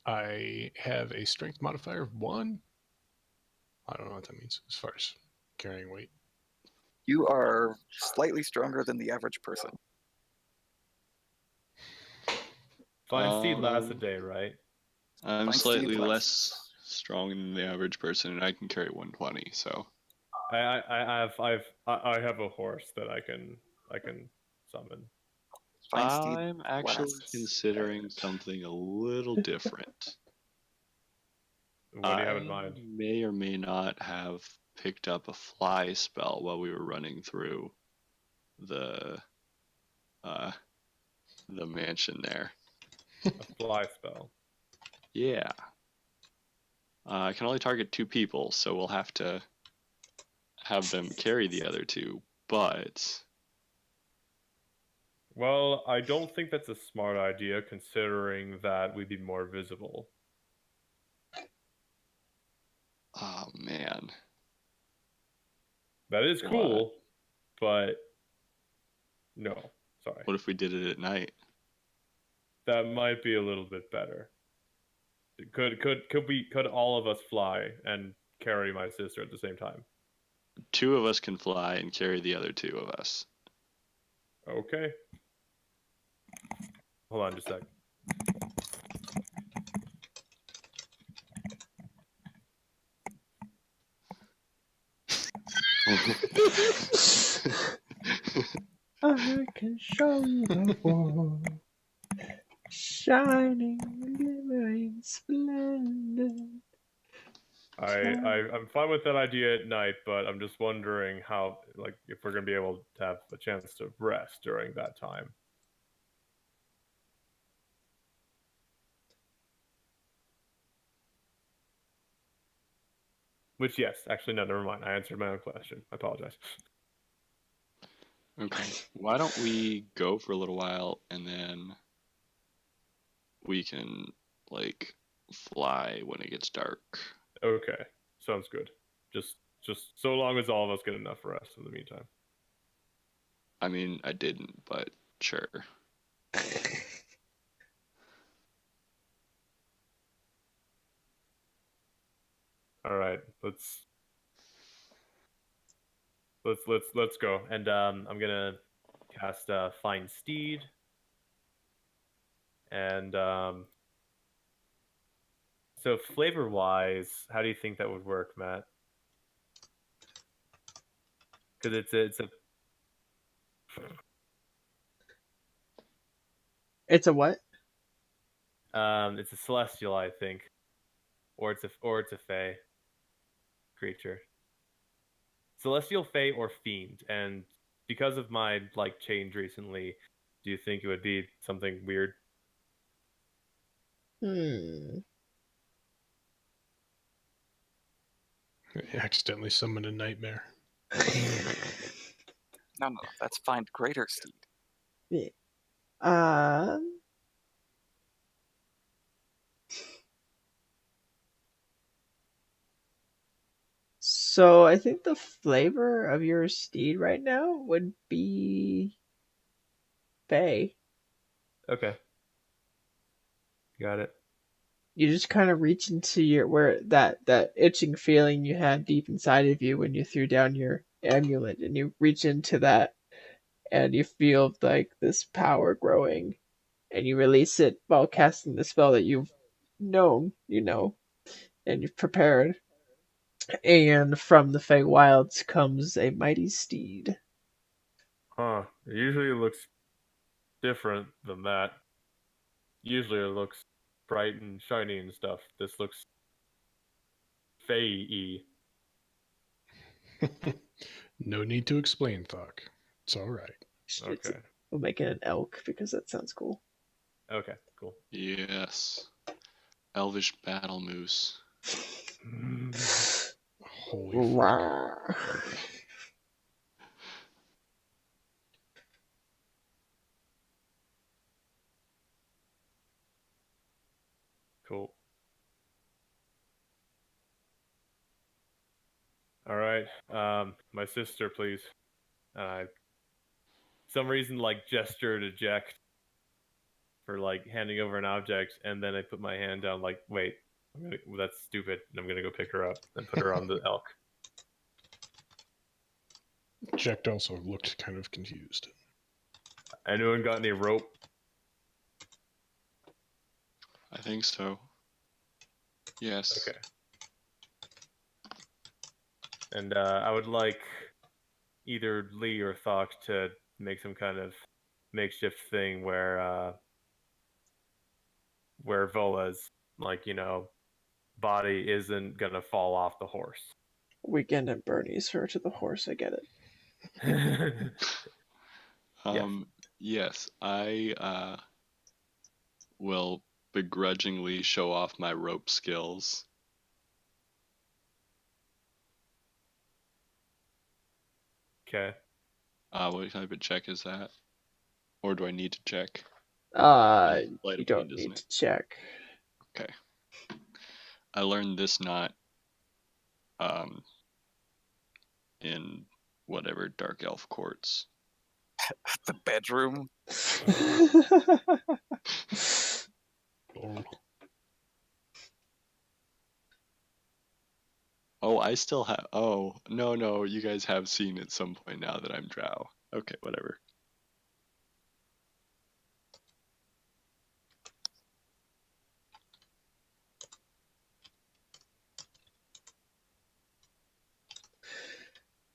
I have a strength modifier of 1. I don't know what that means as far as carrying weight. You are slightly stronger than the average person. Fine steed lasts a day, right? I'm Fine slightly steed less strong than the average person, and I can carry 120. So I have a horse that I can summon. Fine steed I'm actually lasts considering average. something a little different. What do you have in mind? I may or may not have picked up a fly spell while we were running through the mansion there. A fly spell. Yeah. I can only target 2 people, so we'll have to have them carry the other 2, but... Well, I don't think that's a smart idea, considering that we'd be more visible. Oh, man. That is cool, but... No, sorry. What if we did it at night? That might be a little bit better. Could all of us fly and carry my sister at the same time? 2 of us can fly and carry the other 2 of us. Okay. Hold on just a sec. I can show you the world, shining, glimmering, splendid. I'm fine with that idea at night, but I'm just wondering how, like, if we're gonna be able to have a chance to rest during that time. Which, yes, actually, no, never mind. I answered my own question. I apologize. Okay. Why don't we go for a little while and then we can like fly when it gets dark. Okay, sounds good. Just so long as all of us get enough rest in the meantime. I mean, I didn't, but sure. All right, let's go. And I'm gonna cast Find Steed. And so flavor wise, how do you think that would work, Matt? Because it's a It's a what? it's a celestial, I think, or it's a fae creature. Celestial, fae, or fiend. And because of my change recently, do you think it would be something weird? Hmm. I accidentally summoned a nightmare. No, that's Find Greater Steed. Yeah. So I think the flavor of your steed right now would be Faye. Okay. Got it. You just kind of reach into where that itching feeling you had deep inside of you when you threw down your amulet, and you reach into that, and you feel like this power growing, and you release it while casting the spell that you've known, and you've prepared. And from the Fey Wilds comes a mighty steed. Huh. It usually looks different than that. Usually it looks bright and shiny and stuff. This looks fey-y. No need to explain, Thoc. It's all right. Okay. We'll make it an elk because that sounds cool. Okay, cool. Yes. Elvish battle moose. Holy fuck. Cool. All right. My sister, please. Some reason gestured eject for handing over an object, and then I put my hand down wait, that's stupid, and I'm gonna go pick her up and put her on the elk. Jack also looked kind of confused. Anyone got any rope? I think so. Yes. Okay. And I would like either Lee or Thoc to make some kind of makeshift thing where Vola's body isn't gonna fall off the horse. Weekend at Bernie's her to the horse. I get it. Yes, I will begrudgingly show off my rope skills. Okay. What type of check is that? Or do I need to check? You don't need to check. Okay. I learned this not in whatever dark elf courts. The bedroom. Oh, I still have. Oh, no, you guys have seen at some point now that I'm drow. Okay, whatever.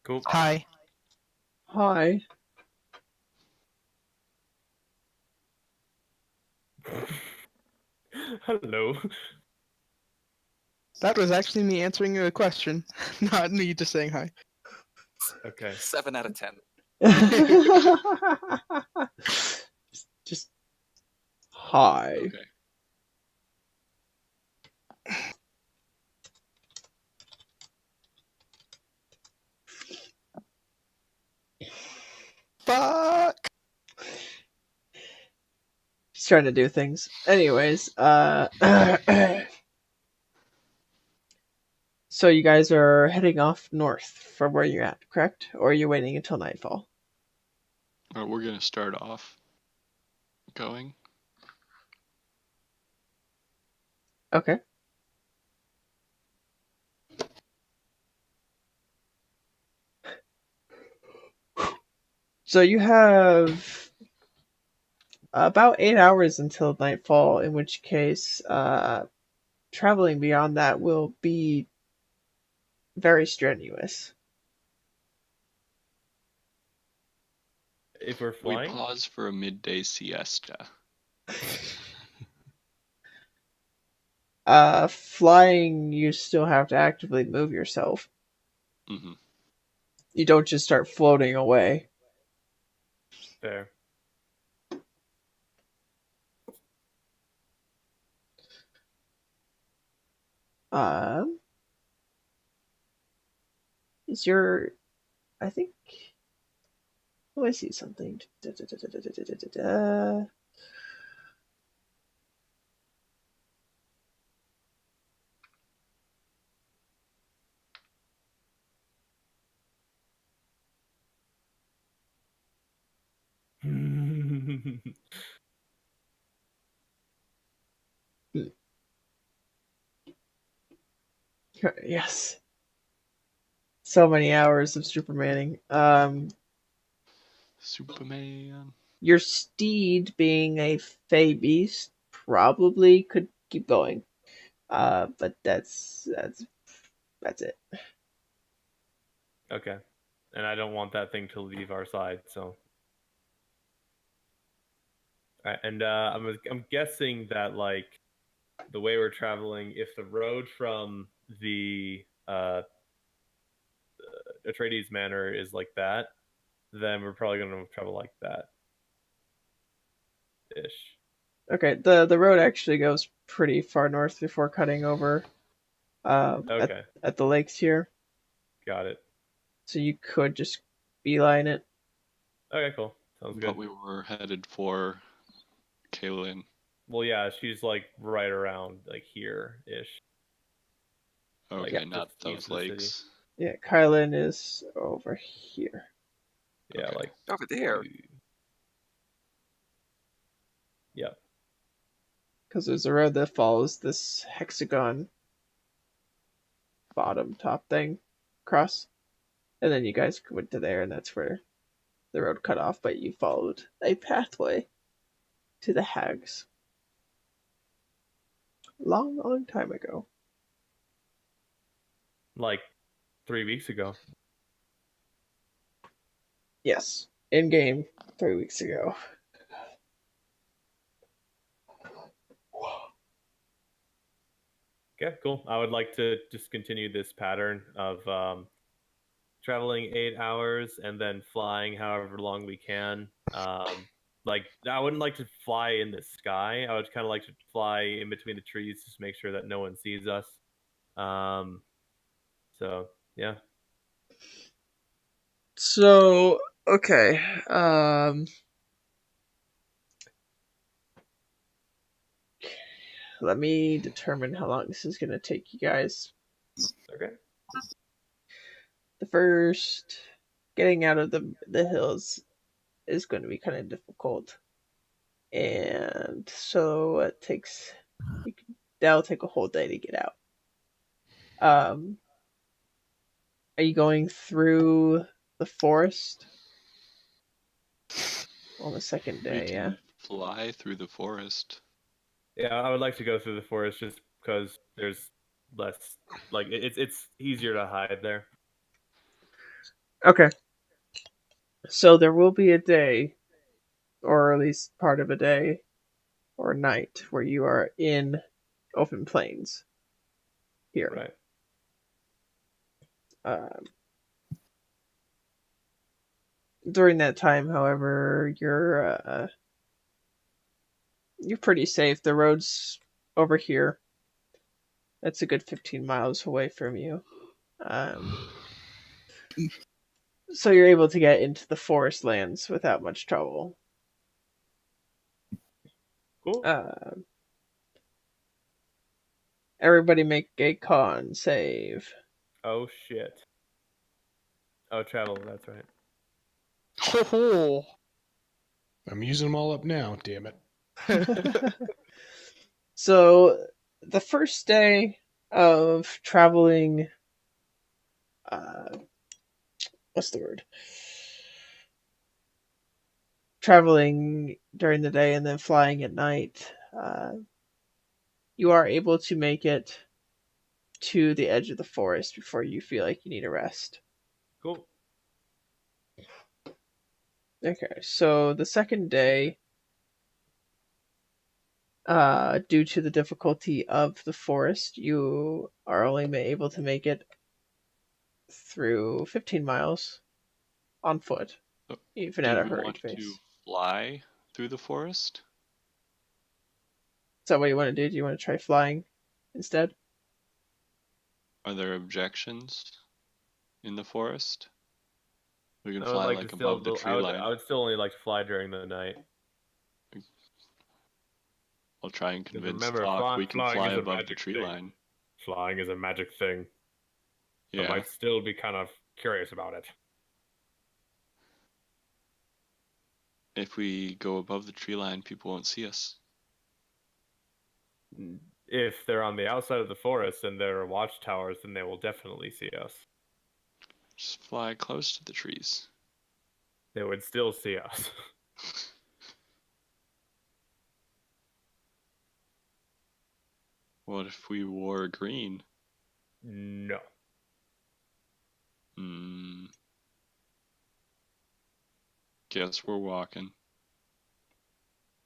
Cool. Hi. Hi. Hello. That was actually me answering a question, not me just saying hi. Okay. 7 out of 10. just hi. Okay. Just trying to do things. Anyways, so you guys are heading off north from where you're at, correct? Or are you waiting until nightfall? We're gonna start off going. Okay. So you have about 8 hours until nightfall, in which case traveling beyond that will be very strenuous. If we're We flying, pause for a midday siesta. Flying, you still have to actively move yourself. Mm-hmm. You don't just start floating away. fair. Is your, I think, oh, I see something. Yes. So many hours of Supermaning. Superman. Your steed, being a fey beast, probably could keep going. But that's it. Okay. And I don't want that thing to leave our side, so. Alright, and I'm guessing that like the way we're traveling, if the road from the Atreides Manor is like that, then we're probably gonna travel like that. Ish. Okay, the road actually goes pretty far north before cutting over Okay. at the lakes here. Got it. So you could just beeline it. Okay, cool. Sounds good. But we were headed for Kaylin. Well, yeah, she's like right around like here ish. Okay, Like, not just those east of the city. lakes. Yeah, Kylan is over here. Yeah, Okay. like Over there. Yep. Because there's a road that follows this hexagon bottom top thing across. And then you guys went to there, and that's where the road cut off, but you followed a pathway to the hags. Long time ago. Like 3 weeks ago. Yes, in game 3 weeks ago. Okay, cool. I would like to just continue this pattern of traveling 8 hours and then flying however long we can. Like I wouldn't like to fly in the sky. I would kind of like to fly in between the trees just to make sure that no one sees us. So yeah. So, okay. Let me determine how long this is going to take you guys. Okay. The first, getting out of the hills is going to be kind of difficult. And so it takes, that'll take a whole day to get out. Are you going through the forest on the second We day? Yeah. can fly through the forest. Yeah, I would like to go through the forest just because there's less, like it's easier to hide there. Okay. So there will be a day, or at least part of a day, or night, where you are in open plains here. Right. During that time, however, you're pretty safe. The road's over here. That's a good 15 miles away from you. So you're able to get into the forest lands without much trouble. Cool. Everybody make a con save. Oh shit. Oh, travel. That's right. Oh. I'm using them all up now, damn it. So, the first day of traveling, what's the word? Traveling during the day and then flying at night, you are able to make it to the edge of the forest before you feel like you need a rest. Cool. Okay, so the second day, due to the difficulty of the forest, you are only able to make it through 15 miles on foot, So, even at do a we hurried want to pace. fly through the forest? Is that what you want to do? Do you want to try flying instead? Are there objections in the forest? We can I would fly like to like above the still. tree line. I would still only like to fly during the night. I'll try and Because convince remember, Talk we can flying fly is a above the magic tree thing. line. Flying is a magic thing. I Yeah. might still be kind of curious about it. If we go above the tree line, people won't see us. If they're on the outside of the forest and there are watchtowers, then they will definitely see us. Just fly close to the trees. They would still see us. What if we wore green? No. Guess we're walking.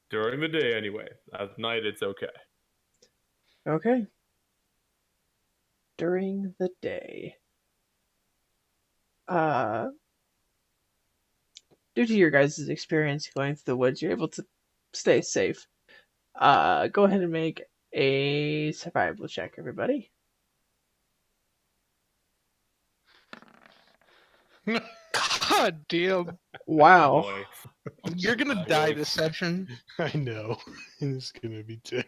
During the day, anyway. At night, it's okay. Okay. During the day. Due to your guys' experience going through the woods, you're able to stay safe. Go ahead and make a survival check, everybody. God damn. Wow. Nice. You're gonna die this session. I know. It's gonna be terrible.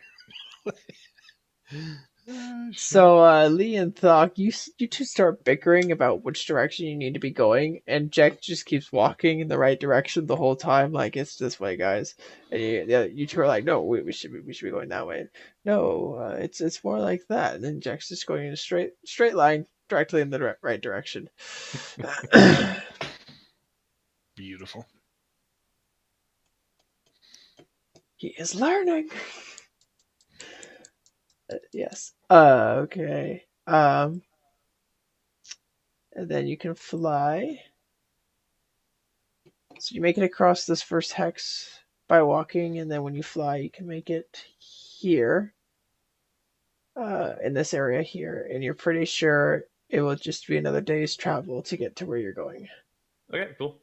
So, Lee and Thok, you two start bickering about which direction you need to be going, and Jack just keeps walking in the right direction the whole time, like it's this way, guys. And you two are like, no, we should be going that way. No, it's more like that. And then Jack's just going in a straight line directly in the right direction. Beautiful. He is learning. Yes. Okay. And then you can fly. So you make it across this first hex by walking, and then when you fly, you can make it here, in this area here, and you're pretty sure it will just be another day's travel to get to where you're going. Okay, cool.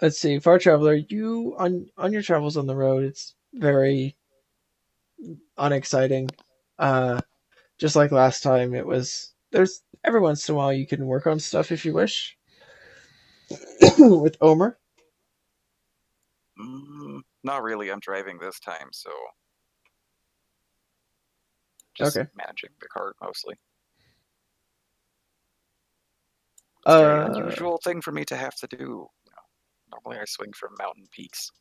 Let's see, Far Traveler, you on your travels on the road, it's very unexciting. Just like last time, there's every once in a while you can work on stuff if you wish. With Omer. Not really. I'm driving this time, so just Okay. managing the cart mostly. It's a very unusual thing for me to have to do. Normally, I swing from mountain peaks.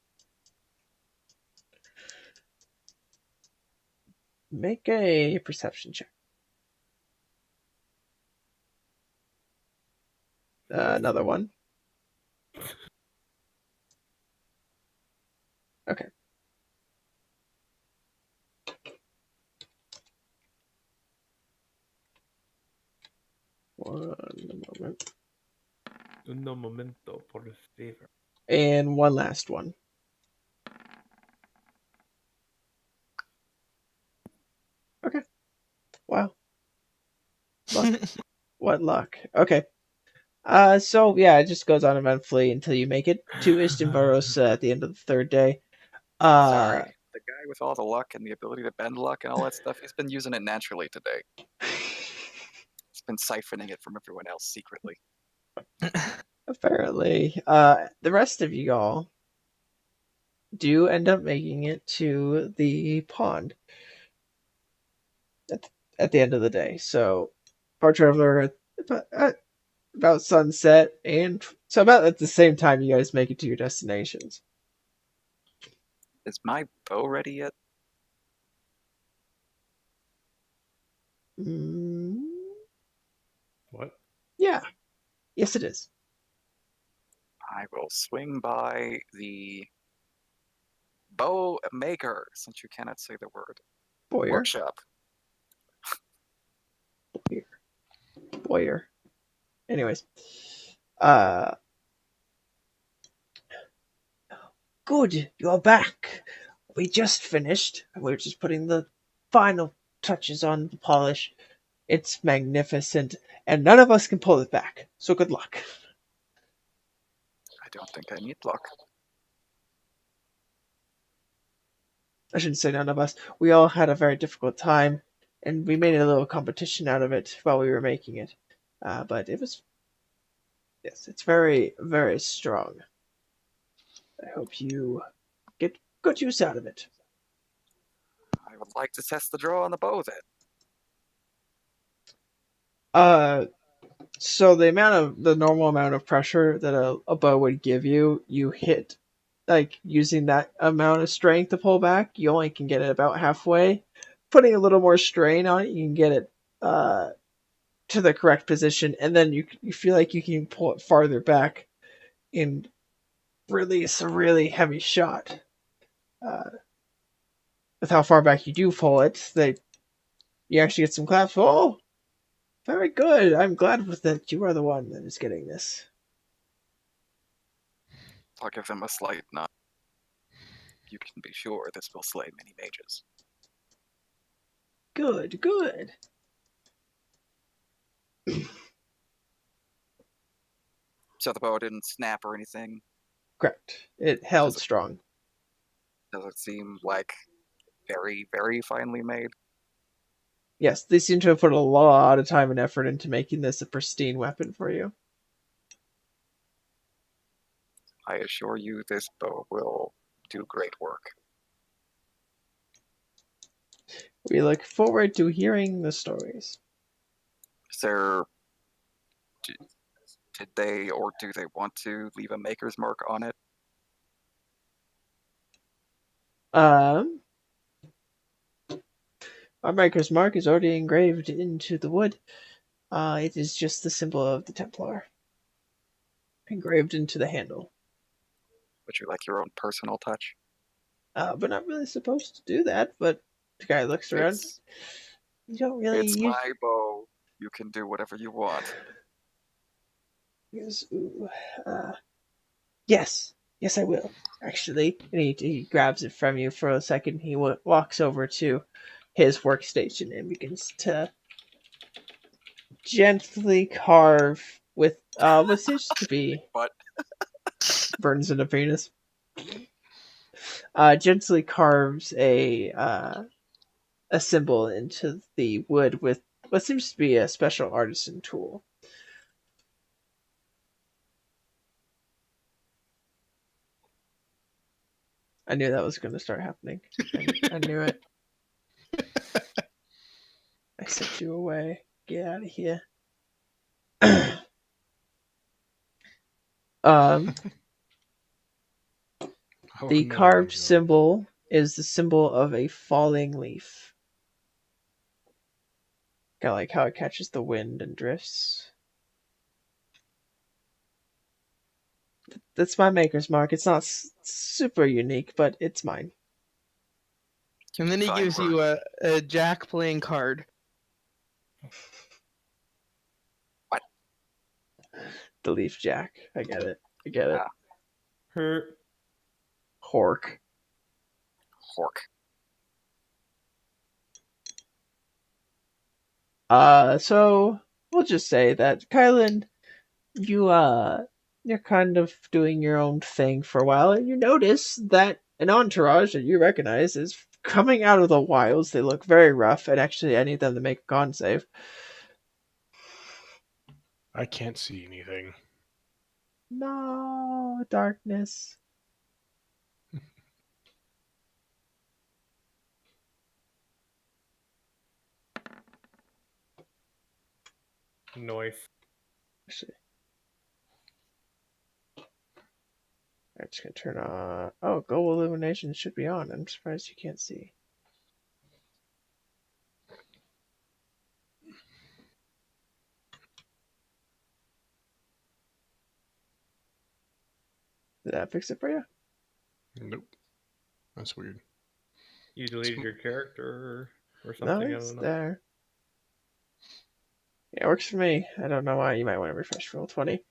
Make a perception check. Another one. Okay. One moment. Un momento, por favor. And one last one. Okay. Wow. Luck. What luck. Okay. So yeah, it just goes on eventfully until you make it to Istenvarosa at the end of the third day. Sorry. The guy with all the luck and the ability to bend luck and all that stuff, he's been using it naturally today. He's been siphoning it from everyone else secretly. Apparently. The rest of y'all do end up making it to the pond at the end of the day. So, Far Traveler about sunset, and so about at the same time you guys make it to your destinations. Is my bow ready yet? What? Yeah. Yes, it is. I will swing by the bow maker, since you cannot say the word. Boyer. Workshop. Boyer. Anyways. Good, you're back. We just finished. We're just putting the final touches on the polish. It's magnificent, and none of us can pull it back. So good luck. I don't think I need luck. I shouldn't say none of us. We all had a very difficult time, and we made a little competition out of it while we were making it. But it was, yes, it's very, very strong. I hope you get good use out of it. I would like to test the draw on the bow then. So the normal amount of pressure that a bow would give you, you hit, like using that amount of strength to pull back, you only can get it about halfway. Putting a little more strain on it, you can get it to the correct position, and then you feel like you can pull it farther back and release a really heavy shot. With how far back you do pull it, you actually get some claps. Oh, very good. I'm glad that you are the one that is getting this. I'll give them a slight nod. You can be sure this will slay many mages. Good, good. So the bow didn't snap or anything? Correct. It held Does it- strong. Does it seem like very, very finely made? Yes, they seem to have put a lot of time and effort into making this a pristine weapon for you. I assure you this bow will do great work. We look forward to hearing the stories. Is there... Did they or do they want to leave a maker's mark on it? Our maker's mark is already engraved into the wood. It is just the symbol of the Templar. Engraved into the handle. Would you like your own personal touch? We're not really supposed to do that, but the guy looks around. You don't really... It's my bow. You can do whatever you want. He goes, ooh, yes, I will, actually. And he grabs it from you for a second. He walks over to his workstation and begins to gently carve with what seems to be What? burns into penis. Gently carves a symbol into the wood with what seems to be a special artisan tool. I knew that was going to start happening. I knew it. I sent you away. Get out of here. The carved symbol is the symbol of a falling leaf. Kind of like how it catches the wind and drifts. That's my maker's mark. It's not super unique, but it's mine. And then he gives you a Jack playing card. What? The leaf Jack. I get it. Hurt. Hork. So we'll just say that Kylan, you're kind of doing your own thing for a while, and you notice that an entourage that you recognize is coming out of the wilds. They look very rough, and actually I need them to make a con save. I can't see anything. No, darkness. Noise. Actually, I'm just gonna turn on. Oh, global illumination should be on. I'm surprised you can't see. Did that fix it for you? Nope. That's weird. You deleted your character or No, something? I it's don't know. there. Yeah, it works for me. I don't know why. You might want to refresh roll 20.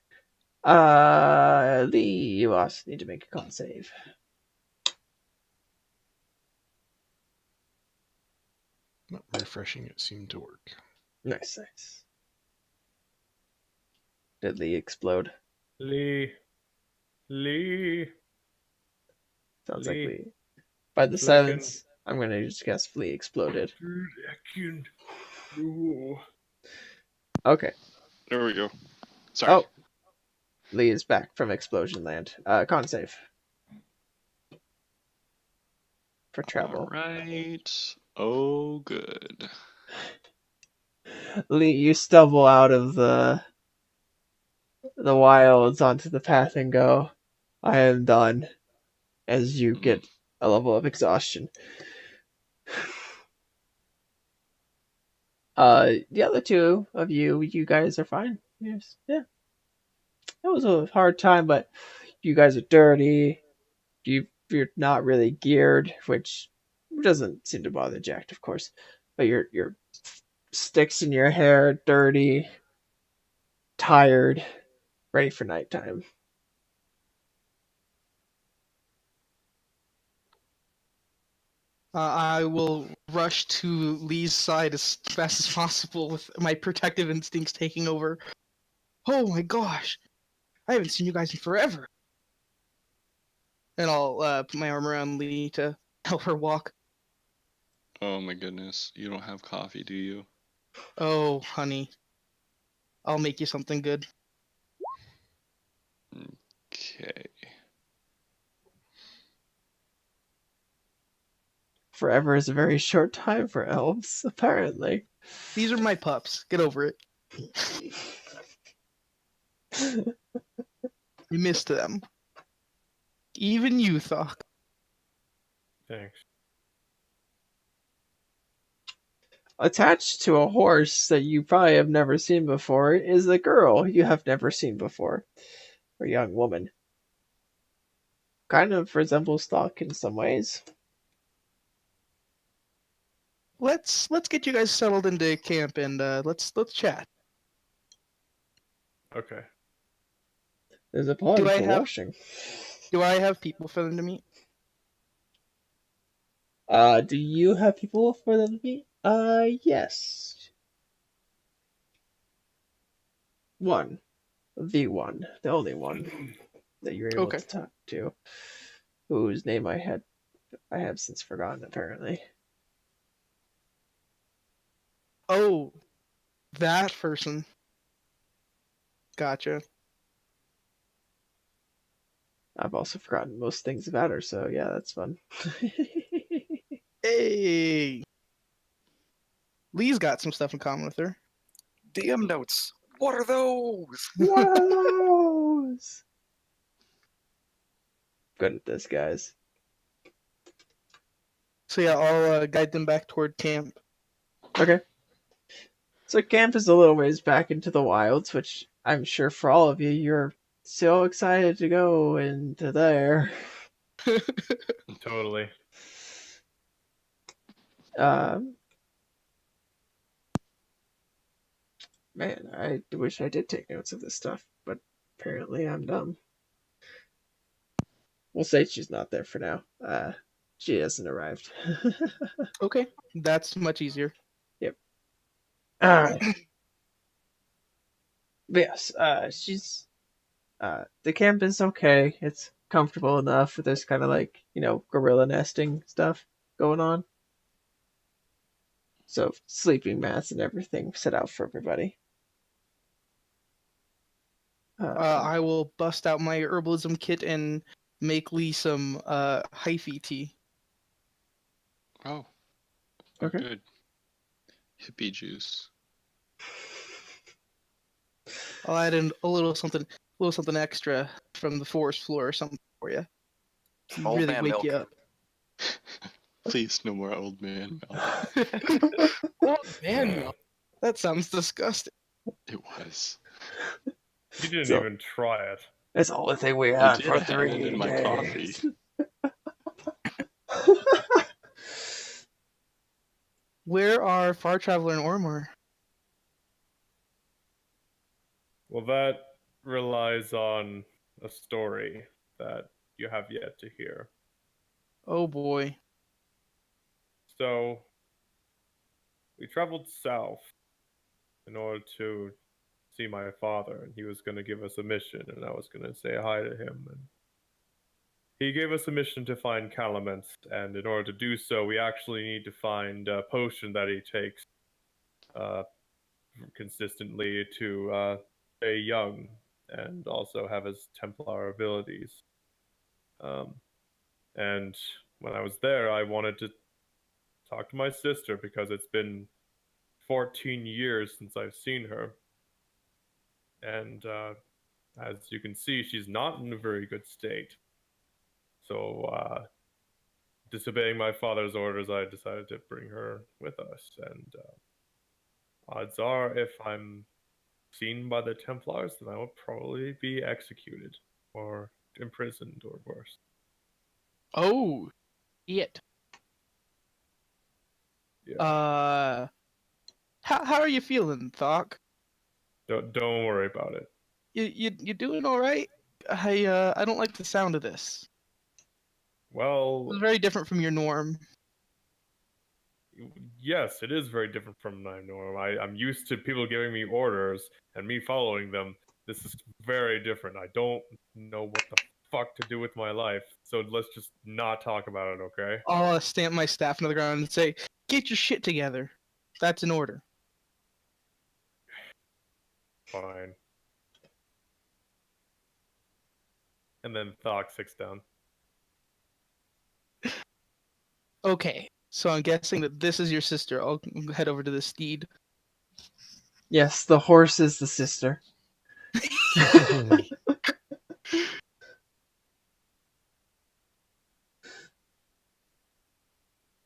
Lee, you also need to make a con save. Not refreshing it seemed to work. Nice. Did Lee explode? Lee. Sounds like Lee. Lee. By the silence, I'm gonna just guess Lee exploded. Okay. There we go. Sorry. Oh, Lee is back from explosion land. Con save for travel. All right. Oh, good. Lee, you stumble out of the wilds onto the path and go, I am done, as you get a level of exhaustion. The other two of you guys are fine. Yes, yeah. It was a hard time, but you guys are dirty. You're not really geared, which doesn't seem to bother Jack, of course. But your sticks in your hair, dirty, tired, ready for nighttime. I will rush to Lee's side as fast as possible with my protective instincts taking over. Oh my gosh! I haven't seen you guys in forever! And I'll put my arm around Lee to help her walk. Oh my goodness. You don't have coffee, do you? Oh, honey. I'll make you something good. Okay. Forever is a very short time for elves, apparently. These are my pups. Get over it. We missed them. Even you, Thoc. Thanks. Attached to a horse that you probably have never seen before is a girl you have never seen before. A young woman. Kind of resembles Thoc in some ways. Let's get you guys settled into camp and let's chat. Okay. There's a pond for washing. Do I have people for them to meet? Do you have people for them to meet? Yes. One. The one. The only one that you're able to talk to. Whose name I have since forgotten, apparently. Oh, that person. Gotcha. I've also forgotten most things about her, so yeah, that's fun. Hey! Lee's got some stuff in common with her. DM notes. What are those? What are those? Good at this, guys. So yeah, I'll guide them back toward camp. Okay. So camp is a little ways back into the wilds, which I'm sure for all of you, you're so excited to go into there. Totally. Man, I wish I did take notes of this stuff, but apparently I'm dumb. We'll say she's not there for now. She hasn't arrived. Okay, that's much easier. Yep. But yes, she's the camp is okay. It's comfortable enough. There's kind of like, gorilla nesting stuff going on. So sleeping mats and everything set out for everybody. I will bust out my herbalism kit and make Lee some hyphy tea. Oh. Okay. Good. Hippie juice. I'll add in a little something extra from the forest floor or something for you. To Old really man wake milk. you up. Please, no more old man milk. Oh man, milk. That sounds disgusting. It was. You didn't So- even try it. That's the only thing we I had did. for I had 3 it in my coffee. days. Where are Far Traveler and Ormar? Well, that relies on a story that you have yet to hear. Oh boy. So, we traveled south in order to see my father, and he was going to give us a mission, and I was going to say hi to him. And he gave us a mission to find Calamence, and in order to do so, we actually need to find a potion that he takes consistently to stay young and also have his Templar abilities. And when I was there, I wanted to talk to my sister because it's been 14 years since I've seen her. And as you can see, she's not in a very good state. So, disobeying my father's orders, I decided to bring her with us. And odds are, if I'm seen by the Templars, then I will probably be executed or imprisoned or worse. Oh, shit. Yeah. How are you feeling, Thok? Don't worry about it. You doing all right? I don't like the sound of this. Well, It's very different from your norm. yes, it is very different from my norm. I'm used to people giving me orders and me following them. This is very different. I don't know what the fuck to do with my life, so let's just not talk about it, okay? I'll stamp my staff into the ground and say, "Get your shit together." That's an order. Fine. And then Thok sits down. Okay, so I'm guessing that this is your sister. I'll head over to the steed. Yes, the horse is the sister.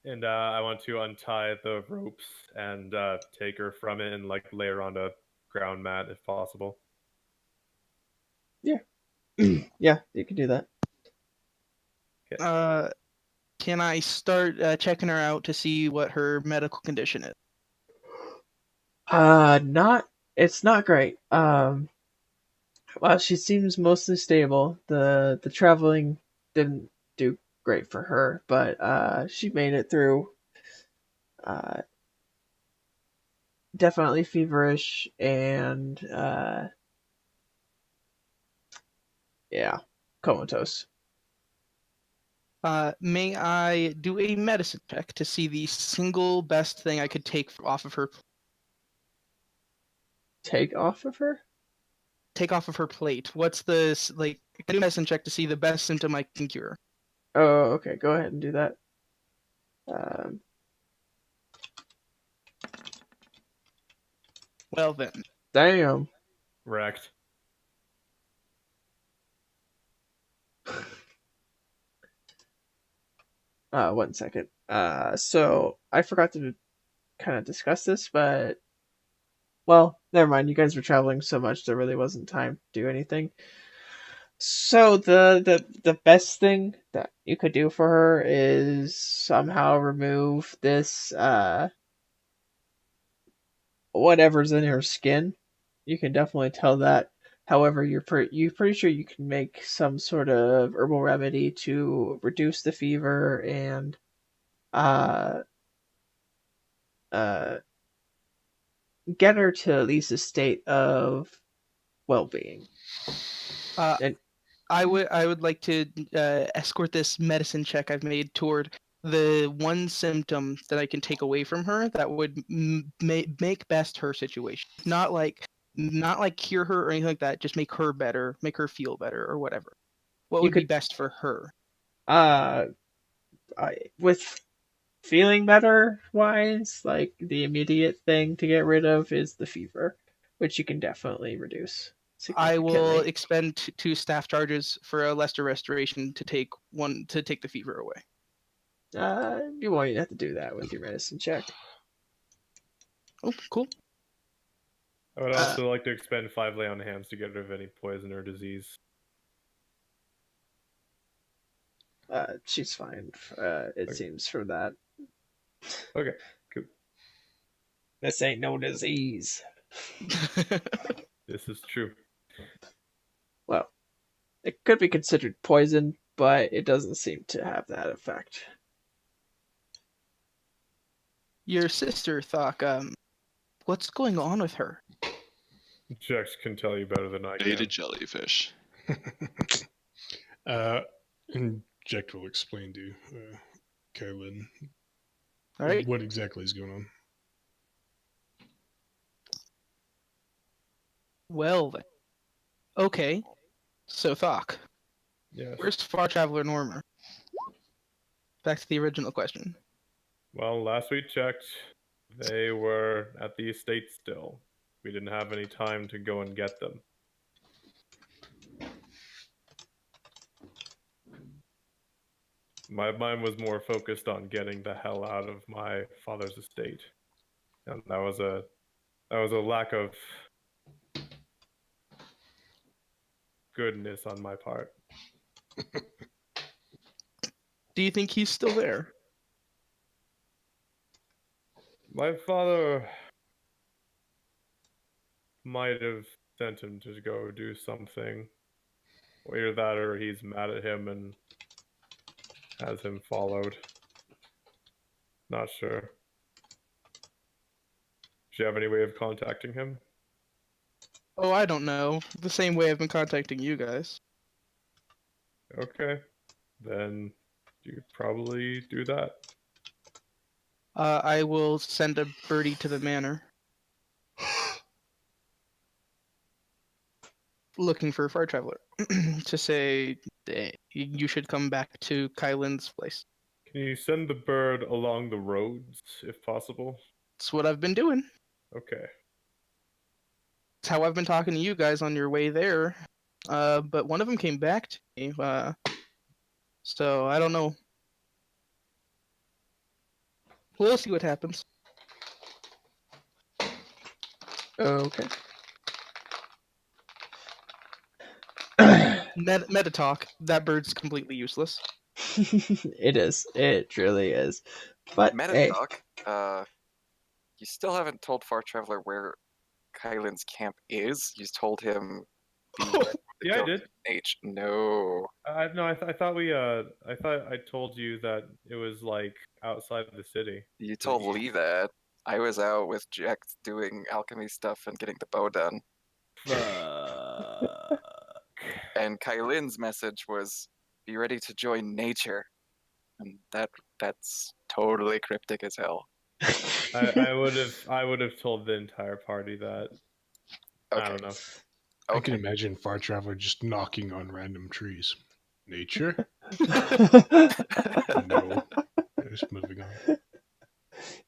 And I want to untie the ropes and take her from it and like lay her on a ground mat if possible. Yeah, you can do that. Can I start checking her out to see what her medical condition is? It's not great. Well, she seems mostly stable. The traveling didn't do great for her, but she made it through. Definitely feverish and yeah, comatose. May I do a medicine check to see the single best thing I could take off of her? Take off of her? Take off of her plate. What's this like? I do a medicine check to see the best symptom I can cure. Oh, okay. Go ahead and do that. Well then. Damn. Wrecked. One second. So I forgot to kind of discuss this, but well, never mind. You guys were traveling so much, there really wasn't time to do anything. So the best thing that you could do for her is somehow remove this whatever's in her skin. You can definitely tell that. However, you're pretty sure you can make some sort of herbal remedy to reduce the fever and uh uh get her to at least a state of well-being. And I would like to escort this medicine check I've made toward the one symptom that I can take away from her that would make best her situation. Not like cure her or anything like that. Just make her better, make her feel better or whatever. What would be best for her? With feeling better wise, like the immediate thing to get rid of is the fever. which you can definitely reduce. I will significantly. expend 2 staff charges for a lesser restoration to take the fever away. You won't have to do that with your medicine check. Oh, cool. I would also like to expend 5 lay on hands to get rid of any poison or disease. She's fine. It seems from that. Okay, cool. This ain't no disease. This is true. Well, it could be considered poison, but it doesn't seem to have that effect. Your sister, Thok, what's going on with her? Jax can tell you better than I Ate a can. jellyfish. And Jack will explain to Kylan All right. what exactly is going on. Well, then. Okay. So, Thok, Yes. where's Far Traveler Normer? Back to the original question. Well, last we checked, they were at the estate still. We didn't have any time to go and get them. My mind was more focused on getting the hell out of my father's estate. And that was a lack of goodness on my part. Do you think he's still there? My father might have sent him to go do something. Either that or he's mad at him and has him followed. Not sure. Do you have any way of contacting him? Oh, I don't know. The same way I've been contacting you guys. Okay. Then you could probably do that. I will send a birdie to the manor. Looking for a Far Traveler. To say, you should come back to Kylan's place. Can you send the bird along the roads, if possible? That's what I've been doing. Okay. That's how I've been talking to you guys on your way there. But one of them came back to me. So I don't know. We'll see what happens. Okay. Meta talk. That bird's completely useless. It is. It truly is. But Meta hey, talk. You still haven't told Far Traveler where Kylan's camp is. You told him. Yeah, I did. No. I thought I told you that it was like outside of the city. You told Lee that. I was out with Jack doing alchemy stuff and getting the bow done. Fuck. And Kylan's message was, "Be ready to join nature," and that's totally cryptic as hell. I would have told the entire party that. Okay. I don't know. I can imagine Far Traveler just knocking on random trees. Nature? No. Just moving on.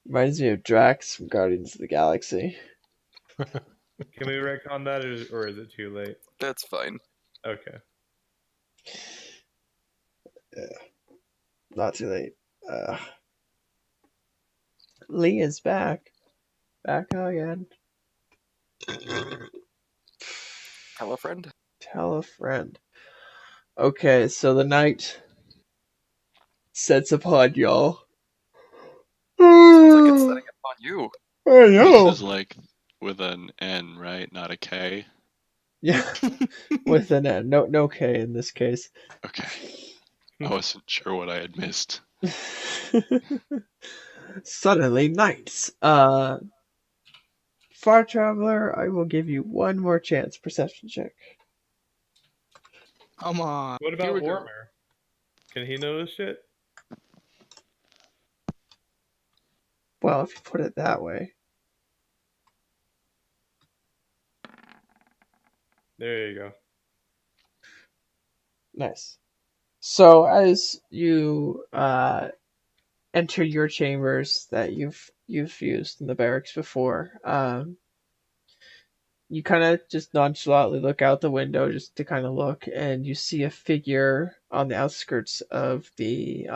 Reminds me of Drax from Guardians of the Galaxy. Can we retcon that, or is it too late? That's fine. Okay. Not too late. Lee is back. Back again. Tell a friend. Tell a friend. Okay, so the night sets upon y'all. Sounds like it's setting upon you. I know. This is like with an N, right? Not a K. Yeah, with an N. No K in this case. Okay. I wasn't sure what I had missed. Suddenly, nights. Far Traveler, I will give you one more chance. Perception check. Come on. What Here about we go. Warmer? Can he notice shit? Well, if you put it that way. There you go. Nice. So as you enter your chambers that you've used in the barracks before, You kind of just nonchalantly look out the window just to kind of look, and you see a figure on the outskirts of the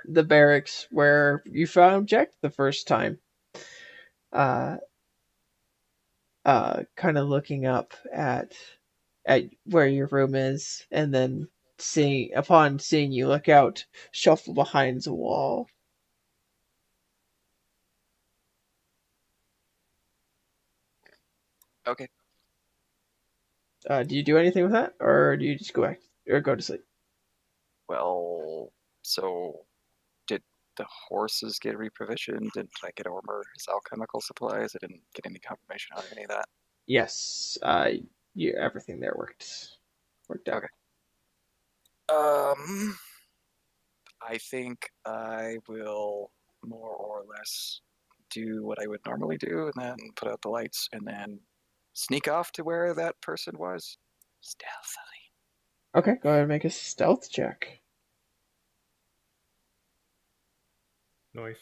barracks where you found Jack the first time. Uh, kind of looking up at where your room is, and then upon seeing you look out, shuffle behind the wall. Okay. Do you do anything with that, or do you just go back or go to sleep? Well, so did the horses get reprovisioned? Did I get over his alchemical supplies? I didn't get any confirmation on any of that. Yes. Everything there worked out. Okay. I think I will more or less do what I would normally do, and then put out the lights, and then sneak off to where that person was, stealthily. Okay, go ahead and make a stealth check. Nice.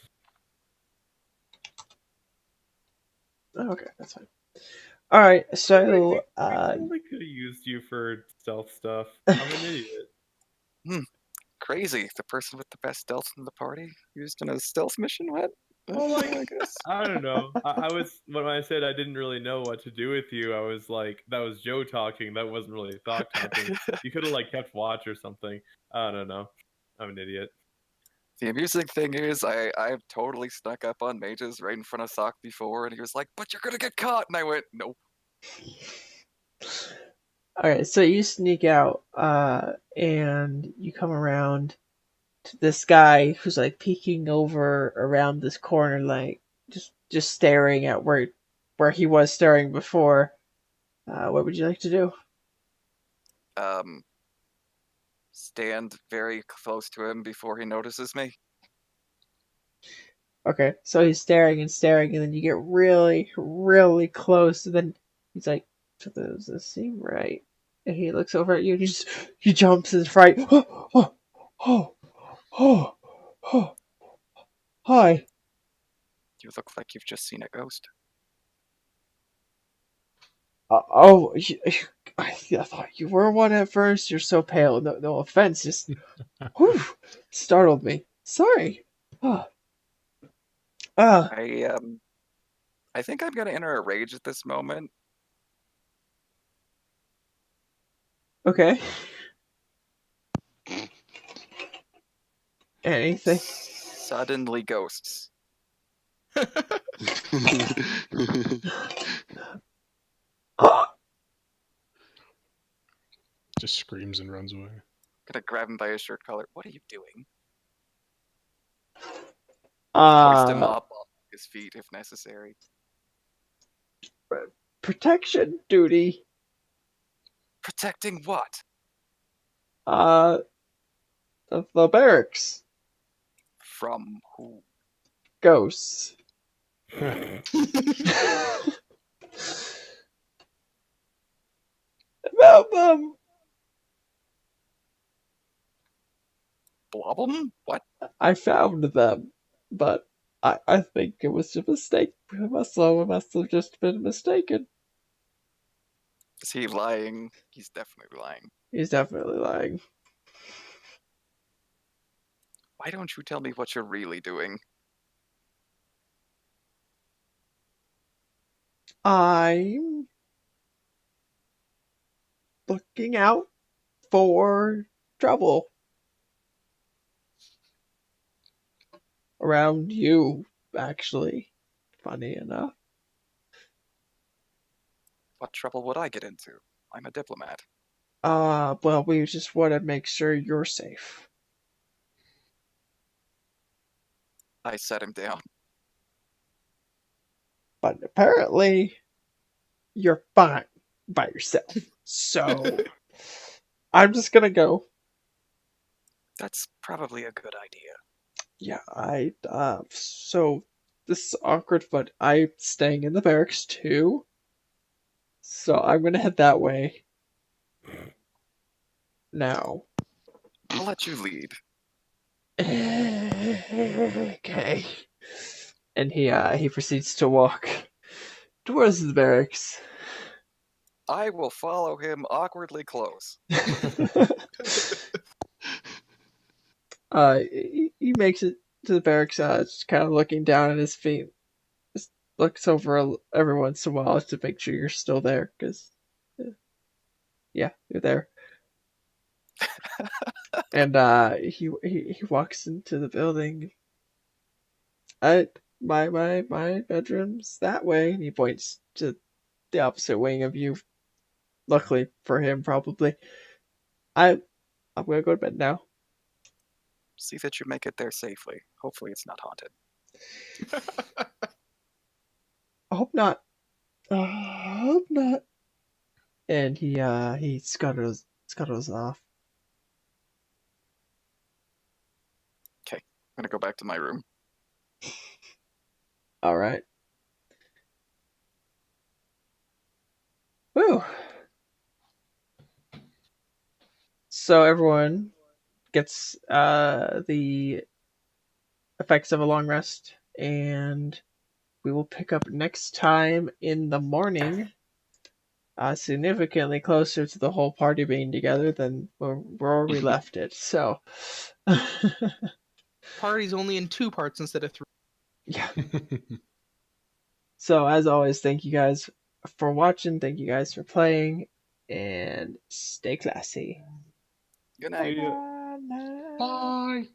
Okay, that's fine. All right, so We totally could have used you for stealth stuff. I'm an idiot. Crazy. The person with the best stealth in the party used in a stealth mission? What? Well, like, I guess. I don't know. I was when I said I didn't really know what to do with you. I was like, that was Joe talking. That wasn't really Thok talking. You could have like kept watch or something. I don't know. I'm an idiot. The amusing thing is, I've totally snuck up on mages right in front of Sock before, and he was like, "But you're gonna get caught," and I went, "Nope." Alright, so you sneak out, and you come around to this guy who's like peeking over around this corner, like just staring at where he was staring before. What would you like to do? Stand very close to him before he notices me. Okay, so he's staring and staring, and then you get really, really close, and then he's like, "Does this seem right?" And he looks over at you, and he jumps in fright. Oh, hi. You look like you've just seen a ghost. I thought you were one at first. You're so pale. No offense. Just whew, startled me. Sorry. Uh, I think I'm gonna enter a rage at this moment. okay. Anything? Suddenly ghosts. Just screams and runs away. Gonna grab him by his shirt collar. What are you doing? Hoist him up off his feet if necessary. Protection duty. Protecting what? The barracks. From who? Ghosts. About them. Blobum? What? I found them, but I think it was a mistake. I must have just been mistaken. Is he lying? He's definitely lying. He's definitely lying. Why don't you tell me what you're really doing? I'm looking out for trouble around you, actually. Funny enough. What trouble would I get into? I'm a diplomat. Well, we just want to make sure you're safe. I set him down. But apparently, you're fine by yourself. So, I'm just gonna go. That's probably a good idea. Yeah, so this is awkward, but I'm staying in the barracks too. So I'm gonna head that way. Now. I'll let you lead. Okay. And he proceeds to walk towards the barracks. I will follow him awkwardly close. He makes it to the barracks, just kind of looking down at his feet. Just looks over every once in a while to make sure you're still there, because, yeah, you're there. And he walks into the building. My bedroom's that way, and he points to the opposite wing of you. Luckily for him, probably. I'm gonna go to bed now. See that you make it there safely. Hopefully it's not haunted. I hope not. I hope not. And he scuttles off. Okay, I'm gonna go back to my room. All right. Woo. So everyone gets the effects of a long rest, and we will pick up next time in the morning, significantly closer to the whole party being together than where we left it. So, Party's only in 2 parts instead of 3. yeah. So as always, thank you guys for watching. Thank you guys for playing, and stay classy. Good night. Bye.